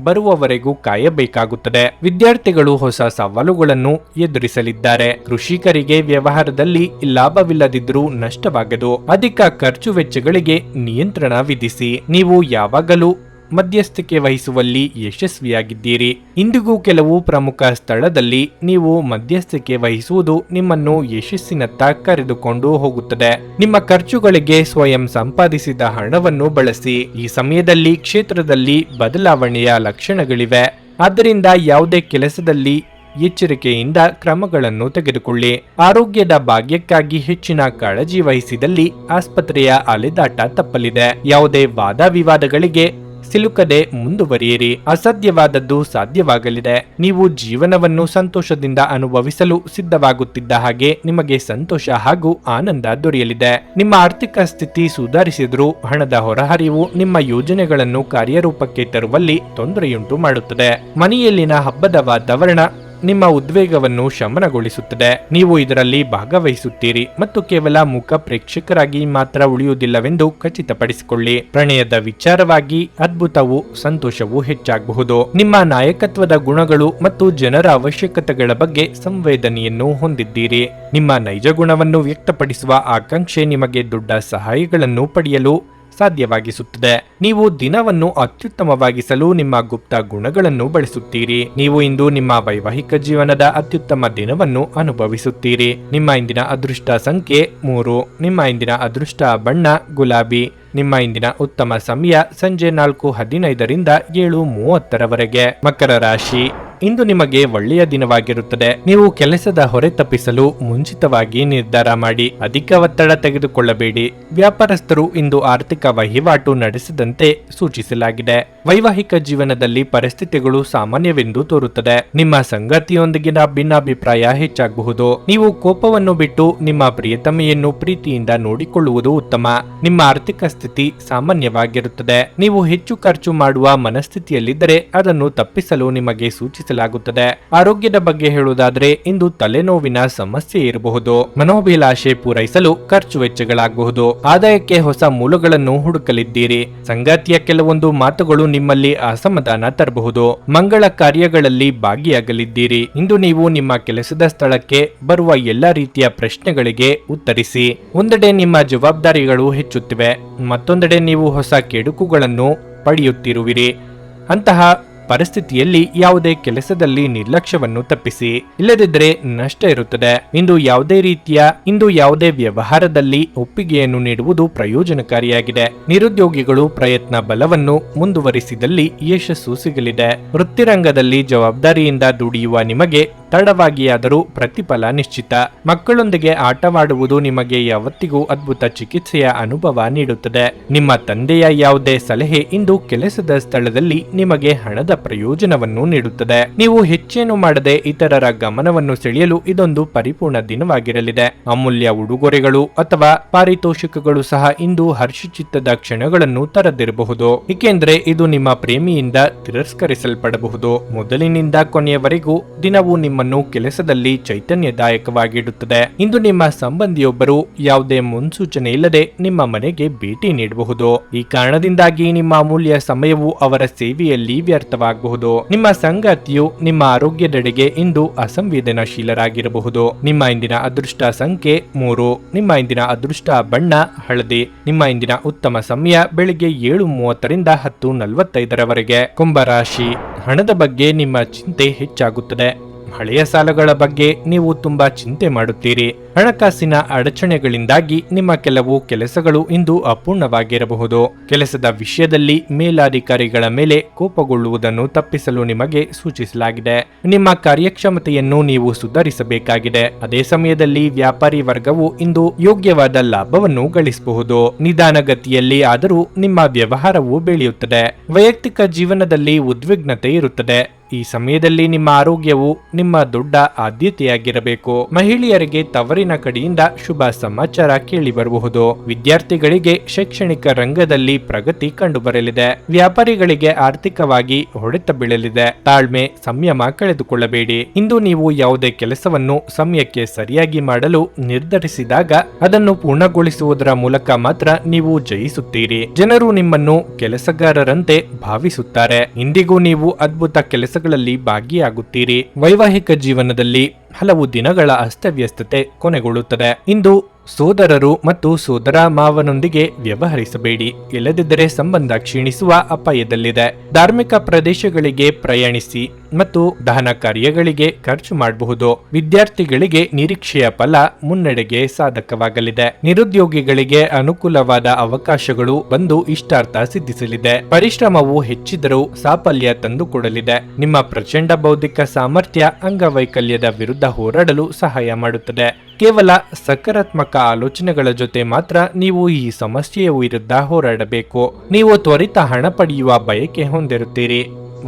ಬರುವವರೆಗೂ ಕಾಯಬೇಕಾಗುತ್ತದೆ. ವಿದ್ಯಾರ್ಥಿಗಳು ಹೊಸ ಸವಾಲುಗಳನ್ನು ಎದುರಿಸಲಿದ್ದಾರೆ. ಕೃಷಿಕರಿಗೆ ವ್ಯವಹಾರದಲ್ಲಿ ಲಾಭವಿಲ್ಲದಿದ್ದರೂ ನಷ್ಟವಾಗದು. ಅಧಿಕ ಖರ್ಚು ವೆಚ್ಚಗಳಿಗೆ ನಿಯಂತ್ರಣ ವಿಧಿಸಿ. ನೀವು ಯಾವಾಗಲೂ ಮಧ್ಯಸ್ಥಿಕೆ ವಹಿಸುವಲ್ಲಿ ಯಶಸ್ವಿಯಾಗಿದ್ದೀರಿ. ಇಂದಿಗೂ ಕೆಲವು ಪ್ರಮುಖ ಸ್ಥಳದಲ್ಲಿ ನೀವು ಮಧ್ಯಸ್ಥಿಕೆ ವಹಿಸುವುದು ನಿಮ್ಮನ್ನು ಯಶಸ್ಸಿನತ್ತ ಕರೆದುಕೊಂಡು ಹೋಗುತ್ತದೆ. ನಿಮ್ಮ ಖರ್ಚುಗಳಿಗೆ ಸ್ವಯಂ ಸಂಪಾದಿಸಿದ ಹಣವನ್ನು ಬಳಸಿ. ಈ ಸಮಯದಲ್ಲಿ ಕ್ಷೇತ್ರದಲ್ಲಿ ಬದಲಾವಣೆಯ ಲಕ್ಷಣಗಳಿವೆ. ಆದ್ದರಿಂದ ಯಾವುದೇ ಕೆಲಸದಲ್ಲಿ ಎಚ್ಚರಿಕೆಯಿಂದ ಕ್ರಮಗಳನ್ನು ತೆಗೆದುಕೊಳ್ಳಿ. ಆರೋಗ್ಯದ ಭಾಗ್ಯಕ್ಕಾಗಿ ಹೆಚ್ಚಿನ ಕಾಳಜಿ ವಹಿಸಿದಲ್ಲಿ ಆಸ್ಪತ್ರೆಯ ಅಲೆದಾಟ ತಪ್ಪಲಿದೆ. ಯಾವುದೇ ವಾದ ವಿವಾದಗಳಿಗೆ ಸಿಲುಕದೆ ಮುಂದುವರಿಯಿರಿ. ಅಸಾಧ್ಯವಾದದ್ದು ಸಾಧ್ಯವಾಗಲಿದೆ. ನೀವು ಜೀವನವನ್ನು ಸಂತೋಷದಿಂದ ಅನುಭವಿಸಲು ಸಿದ್ಧವಾಗುತ್ತಿದ್ದ ಹಾಗೆ ನಿಮಗೆ ಸಂತೋಷ ಹಾಗೂ ಆನಂದ ದೊರೆಯಲಿದೆ. ನಿಮ್ಮ ಆರ್ಥಿಕ ಸ್ಥಿತಿ ಸುಧಾರಿಸಿದರೂ ಹಣದ ಹೊರಹರಿವು ನಿಮ್ಮ ಯೋಜನೆಗಳನ್ನು ಕಾರ್ಯರೂಪಕ್ಕೆ ತರುವಲ್ಲಿ ತೊಂದರೆಯುಂಟು ಮಾಡುತ್ತದೆ. ಮನೆಯಲ್ಲಿನ ಹಬ್ಬದ ವಾತಾವರಣ ನಿಮ್ಮ ಉದ್ವೇಗವನ್ನು ಶಮನಗೊಳಿಸುತ್ತದೆ. ನೀವು ಇದರಲ್ಲಿ ಭಾಗವಹಿಸುತ್ತೀರಿ ಮತ್ತು ಕೇವಲ ಮುಖ ಪ್ರೇಕ್ಷಕರಾಗಿ ಮಾತ್ರ ಉಳಿಯುವುದಿಲ್ಲವೆಂದು ಖಚಿತಪಡಿಸಿಕೊಳ್ಳಿ. ಪ್ರಣಯದ ವಿಚಾರವಾಗಿ ಅದ್ಭುತವೂ ಸಂತೋಷವೂ ಹೆಚ್ಚಾಗಬಹುದು. ನಿಮ್ಮ ನಾಯಕತ್ವದ ಗುಣಗಳು ಮತ್ತು ಜನರ ಅವಶ್ಯಕತೆಗಳ ಬಗ್ಗೆ ಸಂವೇದನೆಯನ್ನು ಹೊಂದಿದ್ದೀರಿ. ನಿಮ್ಮ ನೈಜ ಗುಣವನ್ನು ವ್ಯಕ್ತಪಡಿಸುವ ಆಕಾಂಕ್ಷೆ ನಿಮಗೆ ದೊಡ್ಡ ಸಹಾಯಗಳನ್ನು ಪಡೆಯಲು ಸಾಧ್ಯವಾಗಿಸುತ್ತದೆ. ನೀವು ದಿನವನ್ನು ಅತ್ಯುತ್ತಮವಾಗಿಸಲು ನಿಮ್ಮ ಗುಪ್ತ ಗುಣಗಳನ್ನು ಬಳಸುತ್ತೀರಿ. ನೀವು ಇಂದು ನಿಮ್ಮ ವೈವಾಹಿಕ ಜೀವನದ ಅತ್ಯುತ್ತಮ ದಿನವನ್ನು ಅನುಭವಿಸುತ್ತೀರಿ. ನಿಮ್ಮ ಇಂದಿನ ಅದೃಷ್ಟ ಸಂಖ್ಯೆ 3. ನಿಮ್ಮ ಇಂದಿನ ಅದೃಷ್ಟ ಬಣ್ಣ ಗುಲಾಬಿ. ನಿಮ್ಮ ಇಂದಿನ ಉತ್ತಮ ಸಮಯ ಸಂಜೆ 4:15 7:30 ಮಕರ ರಾಶಿ. ಇಂದು ನಿಮಗೆ ಒಳ್ಳೆಯ ದಿನವಾಗಿರುತ್ತದೆ. ನೀವು ಕೆಲಸದ ಹೊರೆ ತಪ್ಪಿಸಲು ಮುಂಚಿತವಾಗಿ ನಿರ್ಧಾರ ಮಾಡಿ. ಅಧಿಕ ಒತ್ತಡ ತೆಗೆದುಕೊಳ್ಳಬೇಡಿ. ವ್ಯಾಪಾರಸ್ಥರು ಇಂದು ಆರ್ಥಿಕ ವಹಿವಾಟು ನಡೆಸದಂತೆ ಸೂಚಿಸಲಾಗಿದೆ. ವೈವಾಹಿಕ ಜೀವನದಲ್ಲಿ ಪರಿಸ್ಥಿತಿಗಳು ಸಾಮಾನ್ಯವೆಂದು ತೋರುತ್ತದೆ. ನಿಮ್ಮ ಸಂಗಾತಿಯೊಂದಿಗಿನ ಭಿನ್ನಾಭಿಪ್ರಾಯ ಹೆಚ್ಚಾಗಬಹುದು. ನೀವು ಕೋಪವನ್ನು ಬಿಟ್ಟು ನಿಮ್ಮ ಪ್ರಿಯತಮೆಯನ್ನು ಪ್ರೀತಿಯಿಂದ ನೋಡಿಕೊಳ್ಳುವುದು ಉತ್ತಮ. ನಿಮ್ಮ ಆರ್ಥಿಕ ಸ್ಥಿತಿ ಸಾಮಾನ್ಯವಾಗಿರುತ್ತದೆ. ನೀವು ಹೆಚ್ಚು ಖರ್ಚು ಮಾಡುವ ಮನಸ್ಥಿತಿಯಲ್ಲಿದ್ದರೆ ಅದನ್ನು ತಪ್ಪಿಸಲು ನಿಮಗೆ ಸೂಚಿಸಲಾಗುತ್ತದೆ. ಆರೋಗ್ಯದ ಬಗ್ಗೆ ಹೇಳುವುದಾದರೆ ಇಂದು ತಲೆನೋವಿನ ಸಮಸ್ಯೆ ಇರಬಹುದು. ಮನೋಭಿಲಾಷೆ ಪೂರೈಸಲು ಖರ್ಚು ವೆಚ್ಚಗಳಾಗಬಹುದು. ಆದಾಯಕ್ಕೆ ಹೊಸ ಮೂಲಗಳನ್ನು ಹುಡುಕಲಿದ್ದೀರಿ. ಸಂಗಾತಿಯ ಕೆಲವೊಂದು ಮಾತುಗಳು ನಿಮ್ಮಲ್ಲಿ ಅಸಮಾಧಾನ ತರಬಹುದು. ಮಂಗಳ ಕಾರ್ಯಗಳಲ್ಲಿ ಭಾಗಿಯಾಗಲಿದ್ದೀರಿ. ಇಂದು ನೀವು ನಿಮ್ಮ ಕೆಲಸದ ಸ್ಥಳಕ್ಕೆ ಬರುವ ಎಲ್ಲಾ ರೀತಿಯ ಪ್ರಶ್ನೆಗಳಿಗೆ ಉತ್ತರಿಸಿ. ಒಂದೆಡೆ ನಿಮ್ಮ ಜವಾಬ್ದಾರಿಗಳು ಹೆಚ್ಚುತ್ತಿವೆ, ಮತ್ತೊಂದೆಡೆ ನೀವು ಹೊಸ ಕೆಡುಕುಗಳನ್ನು ಪಡೆಯುತ್ತಿರುವಿರಿ. ಅಂತಹ ಪರಿಸ್ಥಿತಿಯಲ್ಲಿ ಯಾವುದೇ ಕೆಲಸದಲ್ಲಿ ನಿರ್ಲಕ್ಷ್ಯವನ್ನು ತಪ್ಪಿಸಿ, ಇಲ್ಲದಿದ್ದರೆ ನಷ್ಟ ಇರುತ್ತದೆ. ಇಂದು ಯಾವುದೇ ವ್ಯವಹಾರದಲ್ಲಿ ಒಪ್ಪಿಗೆಯನ್ನು ನೀಡುವುದು ಪ್ರಯೋಜನಕಾರಿಯಾಗಿದೆ. ನಿರುದ್ಯೋಗಿಗಳು ಪ್ರಯತ್ನ ಬಲವನ್ನು ಮುಂದುವರಿಸಿದಲ್ಲಿ ಯಶಸ್ಸು ಸಿಗಲಿದೆ. ವೃತ್ತಿರಂಗದಲ್ಲಿ ಜವಾಬ್ದಾರಿಯಿಂದ ದುಡಿಯುವ ನಿಮಗೆ ತಡವಾಗಿಯಾದರೂ ಪ್ರತಿಫಲ ನಿಶ್ಚಿತ. ಮಕ್ಕಳೊಂದಿಗೆ ಆಟವಾಡುವುದು ನಿಮಗೆ ಯಾವತ್ತಿಗೂ ಅದ್ಭುತ ಚಿಕಿತ್ಸೆಯ ಅನುಭವ ನೀಡುತ್ತದೆ. ನಿಮ್ಮ ತಂದೆಯ ಯಾವುದೇ ಸಲಹೆ ಇಂದು ಕೆಲಸದ ಸ್ಥಳದಲ್ಲಿ ನಿಮಗೆ ಹಣದ ಪ್ರಯೋಜನವನ್ನು ನೀಡುತ್ತದೆ. ನೀವು ಹೆಚ್ಚೇನು ಮಾಡದೆ ಇತರರ ಗಮನವನ್ನು ಸೆಳೆಯಲು ಇದೊಂದು ಪರಿಪೂರ್ಣ ದಿನವಾಗಿರಲಿದೆ. ಅಮೂಲ್ಯ ಉಡುಗೊರೆಗಳು ಅಥವಾ ಪಾರಿತೋಷಿಕಗಳು ಸಹ ಇಂದು ಹರ್ಷಚಿತ್ತದ ಕ್ಷಣಗಳನ್ನು ತರದಿರಬಹುದು, ಏಕೆಂದರೆ ಇದು ನಿಮ್ಮ ಪ್ರೇಮಿಯಿಂದ ತಿರಸ್ಕರಿಸಲ್ಪಡಬಹುದು. ಮೊದಲಿನಿಂದ ಕೊನೆಯವರೆಗೂ ದಿನವೂ ನಿಮ್ಮನ್ನು ಕೆಲಸದಲ್ಲಿ ಚೈತನ್ಯದಾಯಕವಾಗಿಡುತ್ತದೆ. ಇಂದು ನಿಮ್ಮ ಸಂಬಂಧಿಯೊಬ್ಬರು ಯಾವುದೇ ಮುನ್ಸೂಚನೆ ಇಲ್ಲದೆ ನಿಮ್ಮ ಮನೆಗೆ ಭೇಟಿ ನೀಡಬಹುದು. ಈ ಕಾರಣದಿಂದಾಗಿ ನಿಮ್ಮ ಅಮೂಲ್ಯ ಸಮಯವು ಅವರ ಸೇವೆಯಲ್ಲಿ ವ್ಯರ್ಥವಾಗಬಹುದು. ನಿಮ್ಮ ಸಂಗಾತಿಯು ನಿಮ್ಮ ಆರೋಗ್ಯದೆಡೆಗೆ ಇಂದು ಅಸಂವೇದನಾಶೀಲರಾಗಿರಬಹುದು. ನಿಮ್ಮ ಇಂದಿನ ಅದೃಷ್ಟ ಸಂಖ್ಯೆ 3. ನಿಮ್ಮ ಇಂದಿನ ಅದೃಷ್ಟ ಬಣ್ಣ ಹಳದಿ. ನಿಮ್ಮ ಇಂದಿನ ಉತ್ತಮ ಸಮಯ ಬೆಳಿಗ್ಗೆ 7:30ರಿಂದ 10:45ರವರೆಗೆ. ಕುಂಭರಾಶಿ, ಹಣದ ಬಗ್ಗೆ ನಿಮ್ಮ ಚಿಂತೆ ಹೆಚ್ಚಾಗುತ್ತದೆ. ಹಳೆಯ ಸಾಲಗಳ ಬಗ್ಗೆ ನೀವು ತುಂಬಾ ಚಿಂತೆ ಮಾಡುತ್ತೀರಿ. ಹಣಕಾಸಿನ ಅಡಚಣೆಗಳಿಂದಾಗಿ ನಿಮ್ಮ ಕೆಲವು ಕೆಲಸಗಳು ಇಂದು ಅಪೂರ್ಣವಾಗಿರಬಹುದು. ಕೆಲಸದ ವಿಷಯದಲ್ಲಿ ಮೇಲಾಧಿಕಾರಿಗಳ ಮೇಲೆ ಕೋಪಗೊಳ್ಳುವುದನ್ನು ತಪ್ಪಿಸಲು ನಿಮಗೆ ಸೂಚಿಸಲಾಗಿದೆ. ನಿಮ್ಮ ಕಾರ್ಯಕ್ಷಮತೆಯನ್ನು ನೀವು ಸುಧಾರಿಸಬೇಕಾಗಿದೆ. ಅದೇ ಸಮಯದಲ್ಲಿ ವ್ಯಾಪಾರಿ ವರ್ಗವು ಇಂದು ಯೋಗ್ಯವಾದ ಲಾಭವನ್ನು ಗಳಿಸಬಹುದು. ನಿಧಾನಗತಿಯಲ್ಲಿ ಆದರೂ ನಿಮ್ಮ ವ್ಯವಹಾರವು ಬೆಳೆಯುತ್ತದೆ. ವೈಯಕ್ತಿಕ ಜೀವನದಲ್ಲಿ ಉದ್ವಿಗ್ನತೆ ಇರುತ್ತದೆ. ಈ ಸಮಯದಲ್ಲಿ ನಿಮ್ಮ ಆರೋಗ್ಯವು ನಿಮ್ಮ ದೊಡ್ಡ ಆದ್ಯತೆಯಾಗಿರಬೇಕು. ಮಹಿಳೆಯರಿಗೆ ತವರಿನ ಕಡೆಯಿಂದ ಶುಭ ಸಮಾಚಾರ ಕೇಳಿ ಬರಬಹುದು. ವಿದ್ಯಾರ್ಥಿಗಳಿಗೆ ಶೈಕ್ಷಣಿಕ ರಂಗದಲ್ಲಿ ಪ್ರಗತಿ ಕಂಡುಬರಲಿದೆ. ವ್ಯಾಪಾರಿಗಳಿಗೆ ಆರ್ಥಿಕವಾಗಿ ಹೊಡೆತ ಬೀಳಲಿದೆ. ತಾಳ್ಮೆ, ಸಂಯಮ ಕಳೆದುಕೊಳ್ಳಬೇಡಿ. ಇಂದು ನೀವು ಯಾವುದೇ ಕೆಲಸವನ್ನು ಸಮಯಕ್ಕೆ ಸರಿಯಾಗಿ ಮಾಡಲು ನಿರ್ಧರಿಸಿದಾಗ ಅದನ್ನು ಪೂರ್ಣಗೊಳಿಸುವುದರ ಮೂಲಕ ಮಾತ್ರ ನೀವು ಜಯಿಸುತ್ತೀರಿ. ಜನರು ನಿಮ್ಮನ್ನು ಕೆಲಸಗಾರರಂತೆ ಭಾವಿಸುತ್ತಾರೆ. ಇಂದಿಗೂ ನೀವು ಅದ್ಭುತ ಕೆಲಸಗಳಲ್ಲಿ ಭಾಗಿಯಾಗುತ್ತೀರಿ. ವೈವಾಹಿಕ ಜೀವನದಲ್ಲಿ ಹಲವು ದಿನಗಳ ಅಸ್ತವ್ಯಸ್ತತೆ ಕೊನೆಗೊಳ್ಳುತ್ತದೆ. ಇಂದು ಸೋದರರು ಮತ್ತು ಸೋದರ ಮಾವನೊಂದಿಗೆ ವ್ಯವಹರಿಸಬೇಡಿ, ಇಲ್ಲದಿದ್ದರೆ ಸಂಬಂಧ ಕ್ಷೀಣಿಸುವ ಅಪಾಯದಲ್ಲಿದೆ. ಧಾರ್ಮಿಕ ಪ್ರದೇಶಗಳಿಗೆ ಪ್ರಯಾಣಿಸಿ ಮತ್ತು ದಹನ ಕಾರ್ಯಗಳಿಗೆ ಖರ್ಚು ಮಾಡಬಹುದು. ವಿದ್ಯಾರ್ಥಿಗಳಿಗೆ ನಿರೀಕ್ಷೆಯ ಫಲ ಮುನ್ನಡೆಗೆ ಸಾಧಕವಾಗಲಿದೆ. ನಿರುದ್ಯೋಗಿಗಳಿಗೆ ಅನುಕೂಲವಾದ ಅವಕಾಶಗಳು ಬಂದು ಇಷ್ಟಾರ್ಥ ಸಿದ್ಧಿಸಲಿದೆ. ಪರಿಶ್ರಮವು ಹೆಚ್ಚಿದರೂ ಸಾಫಲ್ಯ ತಂದುಕೊಡಲಿದೆ. ನಿಮ್ಮ ಪ್ರಚಂಡ ಬೌದ್ಧಿಕ ಸಾಮರ್ಥ್ಯ ಅಂಗವೈಕಲ್ಯದ ವಿರುದ್ಧ ಹೋರಾಡಲು ಸಹಾಯ ಮಾಡುತ್ತದೆ. ಕೇವಲ ಸಕಾರಾತ್ಮಕ ಆಲೋಚನೆಗಳ ಜೊತೆ ಮಾತ್ರ ನೀವು ಈ ಸಮಸ್ಯೆಯ ವಿರುದ್ಧ ಹೋರಾಡಬೇಕು. ನೀವು ತ್ವರಿತ ಹಣ ಪಡೆಯುವ ಬಯಕೆ ಹೊಂದಿರುತ್ತೀರಿ.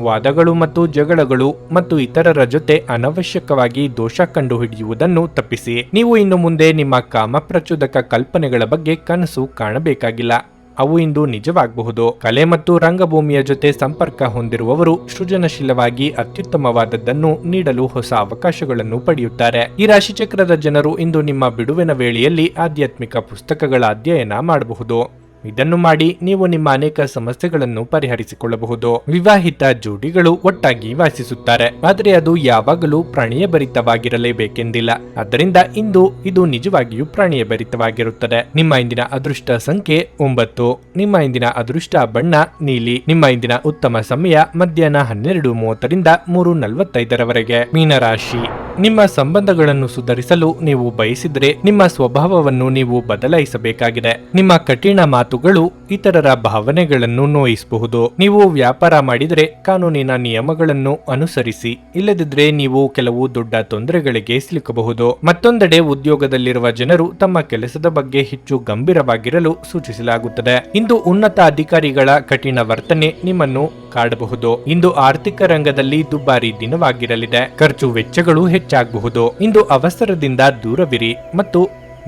ವಾದಗಳು ಮತ್ತು ಜಗಳಗಳು ಮತ್ತು ಇತರರ ಜೊತೆ ಅನವಶ್ಯಕವಾಗಿ ದೋಷ ಕಂಡುಹಿಡಿಯುವುದನ್ನು ತಪ್ಪಿಸಿ. ನೀವು ಇನ್ನು ಮುಂದೆ ನಿಮ್ಮ ಕಾಮಪ್ರಚೋದಕ ಕಲ್ಪನೆಗಳ ಬಗ್ಗೆ ಕನಸು ಕಾಣಬೇಕಾಗಿಲ್ಲ. ಅವು ಇಂದು ನಿಜವಾಗಬಹುದು. ಕಲೆ ಮತ್ತು ರಂಗಭೂಮಿಯ ಜೊತೆ ಸಂಪರ್ಕ ಹೊಂದಿರುವವರು ಸೃಜನಶೀಲವಾಗಿ ಅತ್ಯುತ್ತಮವಾದದ್ದನ್ನು ನೀಡಲು ಹೊಸ ಅವಕಾಶಗಳನ್ನು ಪಡೆಯುತ್ತಾರೆ. ಈ ರಾಶಿಚಕ್ರದ ಜನರು ಇಂದು ನಿಮ್ಮ ಬಿಡುವಿನ ವೇಳೆಯಲ್ಲಿ ಆಧ್ಯಾತ್ಮಿಕ ಪುಸ್ತಕಗಳ ಅಧ್ಯಯನ ಮಾಡಬಹುದು. ಇದನ್ನು ಮಾಡಿ ನೀವು ನಿಮ್ಮ ಅನೇಕ ಸಮಸ್ಯೆಗಳನ್ನು ಪರಿಹರಿಸಿಕೊಳ್ಳಬಹುದು. ವಿವಾಹಿತ ಜೋಡಿಗಳು ಒಟ್ಟಾಗಿ ವಾಸಿಸುತ್ತಾರೆ, ಆದರೆ ಅದು ಯಾವಾಗಲೂ ಪ್ರಾಣಿಯಭರಿತವಾಗಿರಲೇಬೇಕೆಂದಿಲ್ಲ. ಆದ್ದರಿಂದ ಇಂದು ಇದು ನಿಜವಾಗಿಯೂ ಪ್ರಾಣಿಯಭರಿತವಾಗಿರುತ್ತದೆ. ನಿಮ್ಮ ಇಂದಿನ ಅದೃಷ್ಟ ಸಂಖ್ಯೆ 9. ನಿಮ್ಮ ಇಂದಿನ ಅದೃಷ್ಟ ಬಣ್ಣ ನೀಲಿ. ನಿಮ್ಮ ಇಂದಿನ ಉತ್ತಮ ಸಮಯ ಮಧ್ಯಾಹ್ನ 12:30ರಿಂದ 3:45ರವರೆಗೆ. ಮೀನರಾಶಿ, ನಿಮ್ಮ ಸಂಬಂಧಗಳನ್ನು ಸುಧಾರಿಸಲು ನೀವು ಬಯಸಿದರೆ ನಿಮ್ಮ ಸ್ವಭಾವವನ್ನು ನೀವು ಬದಲಾಯಿಸಬೇಕಾಗಿದೆ. ನಿಮ್ಮ ಕಠಿಣ ಮಾತುಗಳು ಇತರರ ಭಾವನೆಗಳನ್ನು ನೋಯಿಸಬಹುದು. ನೀವು ವ್ಯಾಪಾರ ಮಾಡಿದರೆ ಕಾನೂನಿನ ನಿಯಮಗಳನ್ನು ಅನುಸರಿಸಿ, ಇಲ್ಲದಿದ್ದರೆ ನೀವು ಕೆಲವು ದೊಡ್ಡ ತೊಂದರೆಗಳಿಗೆ ಸಿಲುಕಬಹುದು. ಮತ್ತೊಂದೆಡೆ ಉದ್ಯೋಗದಲ್ಲಿರುವ ಜನರು ತಮ್ಮ ಕೆಲಸದ ಬಗ್ಗೆ ಹೆಚ್ಚು ಗಂಭೀರವಾಗಿರಲು ಸೂಚಿಸಲಾಗುತ್ತದೆ. ಇಂದು ಉನ್ನತ ಅಧಿಕಾರಿಗಳ ಕಠಿಣ ವರ್ತನೆ ನಿಮ್ಮನ್ನು ಕಾಡಬಹುದು. ಇಂದು ಆರ್ಥಿಕ ರಂಗದಲ್ಲಿ ದುಬಾರಿ ದಿನವಾಗಿರಲಿದೆ. ಖರ್ಚು ವೆಚ್ಚಗಳು ಹೆಚ್ಚಾಗಬಹುದು. ಇಂದು ಅವಸರದಿಂದ ದೂರವಿರಿ ಮತ್ತು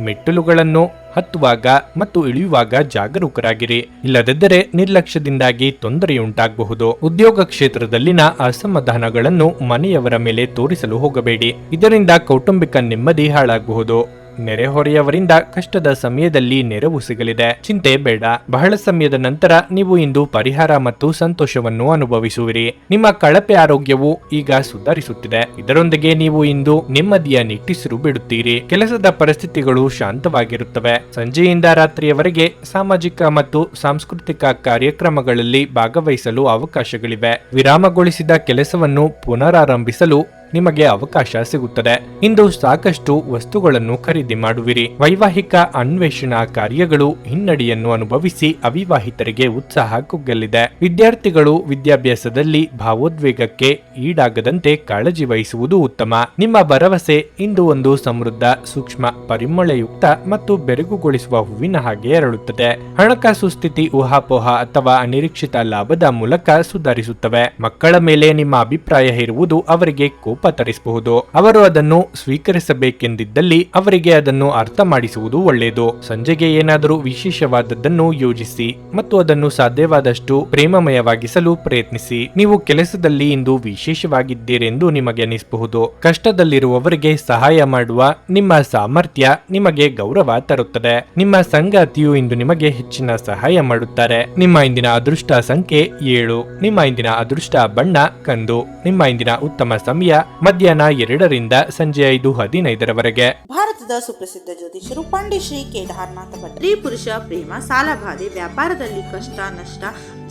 ಮೆಟ್ಟಿಲುಗಳನ್ನು ಹತ್ತುವಾಗ ಮತ್ತು ಇಳಿಯುವಾಗ ಜಾಗರೂಕರಾಗಿರಿ. ಇಲ್ಲದಿದ್ದರೆ ನಿರ್ಲಕ್ಷ್ಯದಿಂದಾಗಿ ತೊಂದರೆಯುಂಟಾಗಬಹುದು. ಉದ್ಯೋಗ ಕ್ಷೇತ್ರದಲ್ಲಿನ ಅಸಮಾಧಾನಗಳನ್ನು ಮನೆಯವರ ಮೇಲೆ ತೋರಿಸಲು ಹೋಗಬೇಡಿ. ಇದರಿಂದ ಕೌಟುಂಬಿಕ ನೆಮ್ಮದಿ ಹಾಳಾಗಬಹುದು. ನೆರೆಹೊರೆಯವರಿಂದ ಕಷ್ಟದ ಸಮಯದಲ್ಲಿ ನೆರವು ಸಿಗಲಿದೆ. ಚಿಂತೆ ಬೇಡ. ಬಹಳ ಸಮಯದ ನಂತರ ನೀವು ಇಂದು ಪರಿಹಾರ ಮತ್ತು ಸಂತೋಷವನ್ನು ಅನುಭವಿಸುವಿರಿ. ನಿಮ್ಮ ಕಳಪೆ ಆರೋಗ್ಯವು ಈಗ ಸುಧಾರಿಸುತ್ತಿದೆ. ಇದರೊಂದಿಗೆ ನೀವು ಇಂದು ನೆಮ್ಮದಿಯ ನಿಟ್ಟುಸಿರು ಬಿಡುತ್ತೀರಿ. ಕೆಲಸದ ಪರಿಸ್ಥಿತಿಗಳು ಶಾಂತವಾಗಿರುತ್ತವೆ. ಸಂಜೆಯಿಂದ ರಾತ್ರಿಯವರೆಗೆ ಸಾಮಾಜಿಕ ಮತ್ತು ಸಾಂಸ್ಕೃತಿಕ ಕಾರ್ಯಕ್ರಮಗಳಲ್ಲಿ ಭಾಗವಹಿಸಲು ಅವಕಾಶಗಳಿವೆ. ವಿರಾಮಗೊಳಿಸಿದ ಕೆಲಸವನ್ನು ಪುನರಾರಂಭಿಸಲು ನಿಮಗೆ ಅವಕಾಶ ಸಿಗುತ್ತದೆ. ಇಂದು ಸಾಕಷ್ಟು ವಸ್ತುಗಳನ್ನು ಖರೀದಿ ಮಾಡುವಿರಿ. ವೈವಾಹಿಕ ಅನ್ವೇಷಣಾ ಕಾರ್ಯಗಳು ಹಿನ್ನಡೆಯನ್ನು ಅನುಭವಿಸಿ ಅವಿವಾಹಿತರಿಗೆ ಉತ್ಸಾಹ ಕುಗ್ಗಲಿದೆ. ವಿದ್ಯಾರ್ಥಿಗಳು ವಿದ್ಯಾಭ್ಯಾಸದಲ್ಲಿ ಭಾವೋದ್ವೇಗಕ್ಕೆ ಈಡಾಗದಂತೆ ಕಾಳಜಿ ವಹಿಸುವುದು ಉತ್ತಮ. ನಿಮ್ಮ ಭರವಸೆ ಇಂದು ಒಂದು ಸಮೃದ್ಧ, ಸೂಕ್ಷ್ಮ, ಪರಿಮಳಯುಕ್ತ ಮತ್ತು ಬೆರಗುಗೊಳಿಸುವ ಹೂವಿನ ಹಾಗೆ ಅರಳುತ್ತದೆ. ಹಣಕಾಸು ಸ್ಥಿತಿ ಊಹಾಪೋಹ ಅಥವಾ ಅನಿರೀಕ್ಷಿತ ಲಾಭದ ಮೂಲಕ ಸುಧಾರಿಸುತ್ತವೆ. ಮಕ್ಕಳ ಮೇಲೆ ನಿಮ್ಮ ಅಭಿಪ್ರಾಯ ಹೇರುವುದು ಅವರಿಗೆ ಕೋಪ ತರಿಸಬಹುದು. ಅವರು ಅದನ್ನು ಸ್ವೀಕರಿಸಬೇಕೆಂದಿದ್ದಲ್ಲಿ ಅವರಿಗೆ ಅದನ್ನು ಅರ್ಥ ಮಾಡಿಸುವುದು ಒಳ್ಳೆಯದು. ಸಂಜೆಗೆ ಏನಾದರೂ ವಿಶೇಷವಾದದ್ದನ್ನು ಯೋಜಿಸಿ ಮತ್ತು ಅದನ್ನು ಸಾಧ್ಯವಾದಷ್ಟು ಪ್ರೇಮಮಯವಾಗಿಸಲು ಪ್ರಯತ್ನಿಸಿ. ನೀವು ಕೆಲಸದಲ್ಲಿ ಇಂದು ವಿಶೇಷವಾಗಿದ್ದೀರೆಂದು ನಿಮಗೆ ಅನಿಸಬಹುದು. ಕಷ್ಟದಲ್ಲಿರುವವರಿಗೆ ಸಹಾಯ ಮಾಡುವ ನಿಮ್ಮ ಸಾಮರ್ಥ್ಯ ನಿಮಗೆ ಗೌರವ ತರುತ್ತದೆ. ನಿಮ್ಮ ಸಂಗಾತಿಯು ಇಂದು ನಿಮಗೆ ಹೆಚ್ಚಿನ ಸಹಾಯ ಮಾಡುತ್ತಾರೆ. ನಿಮ್ಮ ಇಂದಿನ ಅದೃಷ್ಟ ಸಂಖ್ಯೆ 7. ನಿಮ್ಮ ಇಂದಿನ ಅದೃಷ್ಟ ಬಣ್ಣ ಕಂದು. ನಿಮ್ಮ ಇಂದಿನ ಉತ್ತಮ ಸಮಯ ಮಧ್ಯಾಹ್ನ 2 ರಿಂದ ಸಂಜೆ 5:15 ಭಾರತದ ಸುಪ್ರಸಿದ್ಧ ಜ್ಯೋತಿಷರು ಪಂಡಿತ್ ಶ್ರೀ ಕೇದಾರನಾಥ ಭಟ್. ಸ್ತ್ರೀ ಪುರುಷ ಪ್ರೇಮ, ಸಾಲಬಾಧೆ, ವ್ಯಾಪಾರದಲ್ಲಿ ಕಷ್ಟ ನಷ್ಟ,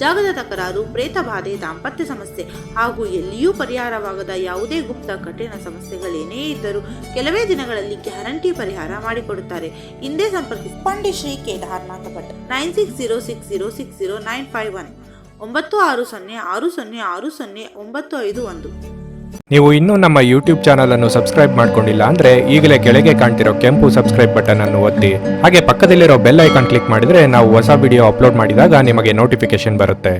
ಜಾಗದ ತಕರಾರು, ಪ್ರೇತ ಬಾಧೆ, ದಾಂಪತ್ಯ ಸಮಸ್ಯೆ ಹಾಗೂ ಎಲ್ಲಿಯೂ ಪರಿಹಾರವಾಗದ ಯಾವುದೇ ಗುಪ್ತ ಕಠಿಣ ಸಮಸ್ಯೆಗಳೇನೇ ಇದ್ದರೂ ಕೆಲವೇ ದಿನಗಳಲ್ಲಿ ಗ್ಯಾರಂಟಿ ಪರಿಹಾರ ಮಾಡಿಕೊಡುತ್ತಾರೆ. ಹಿಂದೆ ಸಂಪರ್ಕಿಸಿ ಪಂಡಿತ್ ಶ್ರೀ ಕೇದಾರನಾಥ ಭಟ್ 9606060951 9606060951. ನೀವು ಇನ್ನೂ ನಮ್ಮ ಯೂಟ್ಯೂಬ್ ಚಾನಲ್ ಅನ್ನು ಸಬ್ಸ್ಕ್ರೈಬ್ ಮಾಡ್ಕೊಂಡಿಲ್ಲ ಅಂದ್ರೆ ಈಗಲೇ ಕೆಳಗೆ ಕಾಣ್ತಿರೋ ಕೆಂಪು ಸಬ್ಸ್ಕ್ರೈಬ್ ಬಟನ್ ಅನ್ನು ಒತ್ತಿ. ಹಾಗೆ ಪಕ್ಕದಲ್ಲಿರೋ ಬೆಲ್ ಐಕಾನ್ ಕ್ಲಿಕ್ ಮಾಡಿದ್ರೆ ನಾವು ಹೊಸ ವಿಡಿಯೋ ಅಪ್ಲೋಡ್ ಮಾಡಿದಾಗ ನಿಮಗೆ ನೋಟಿಫಿಕೇಶನ್ ಬರುತ್ತೆ.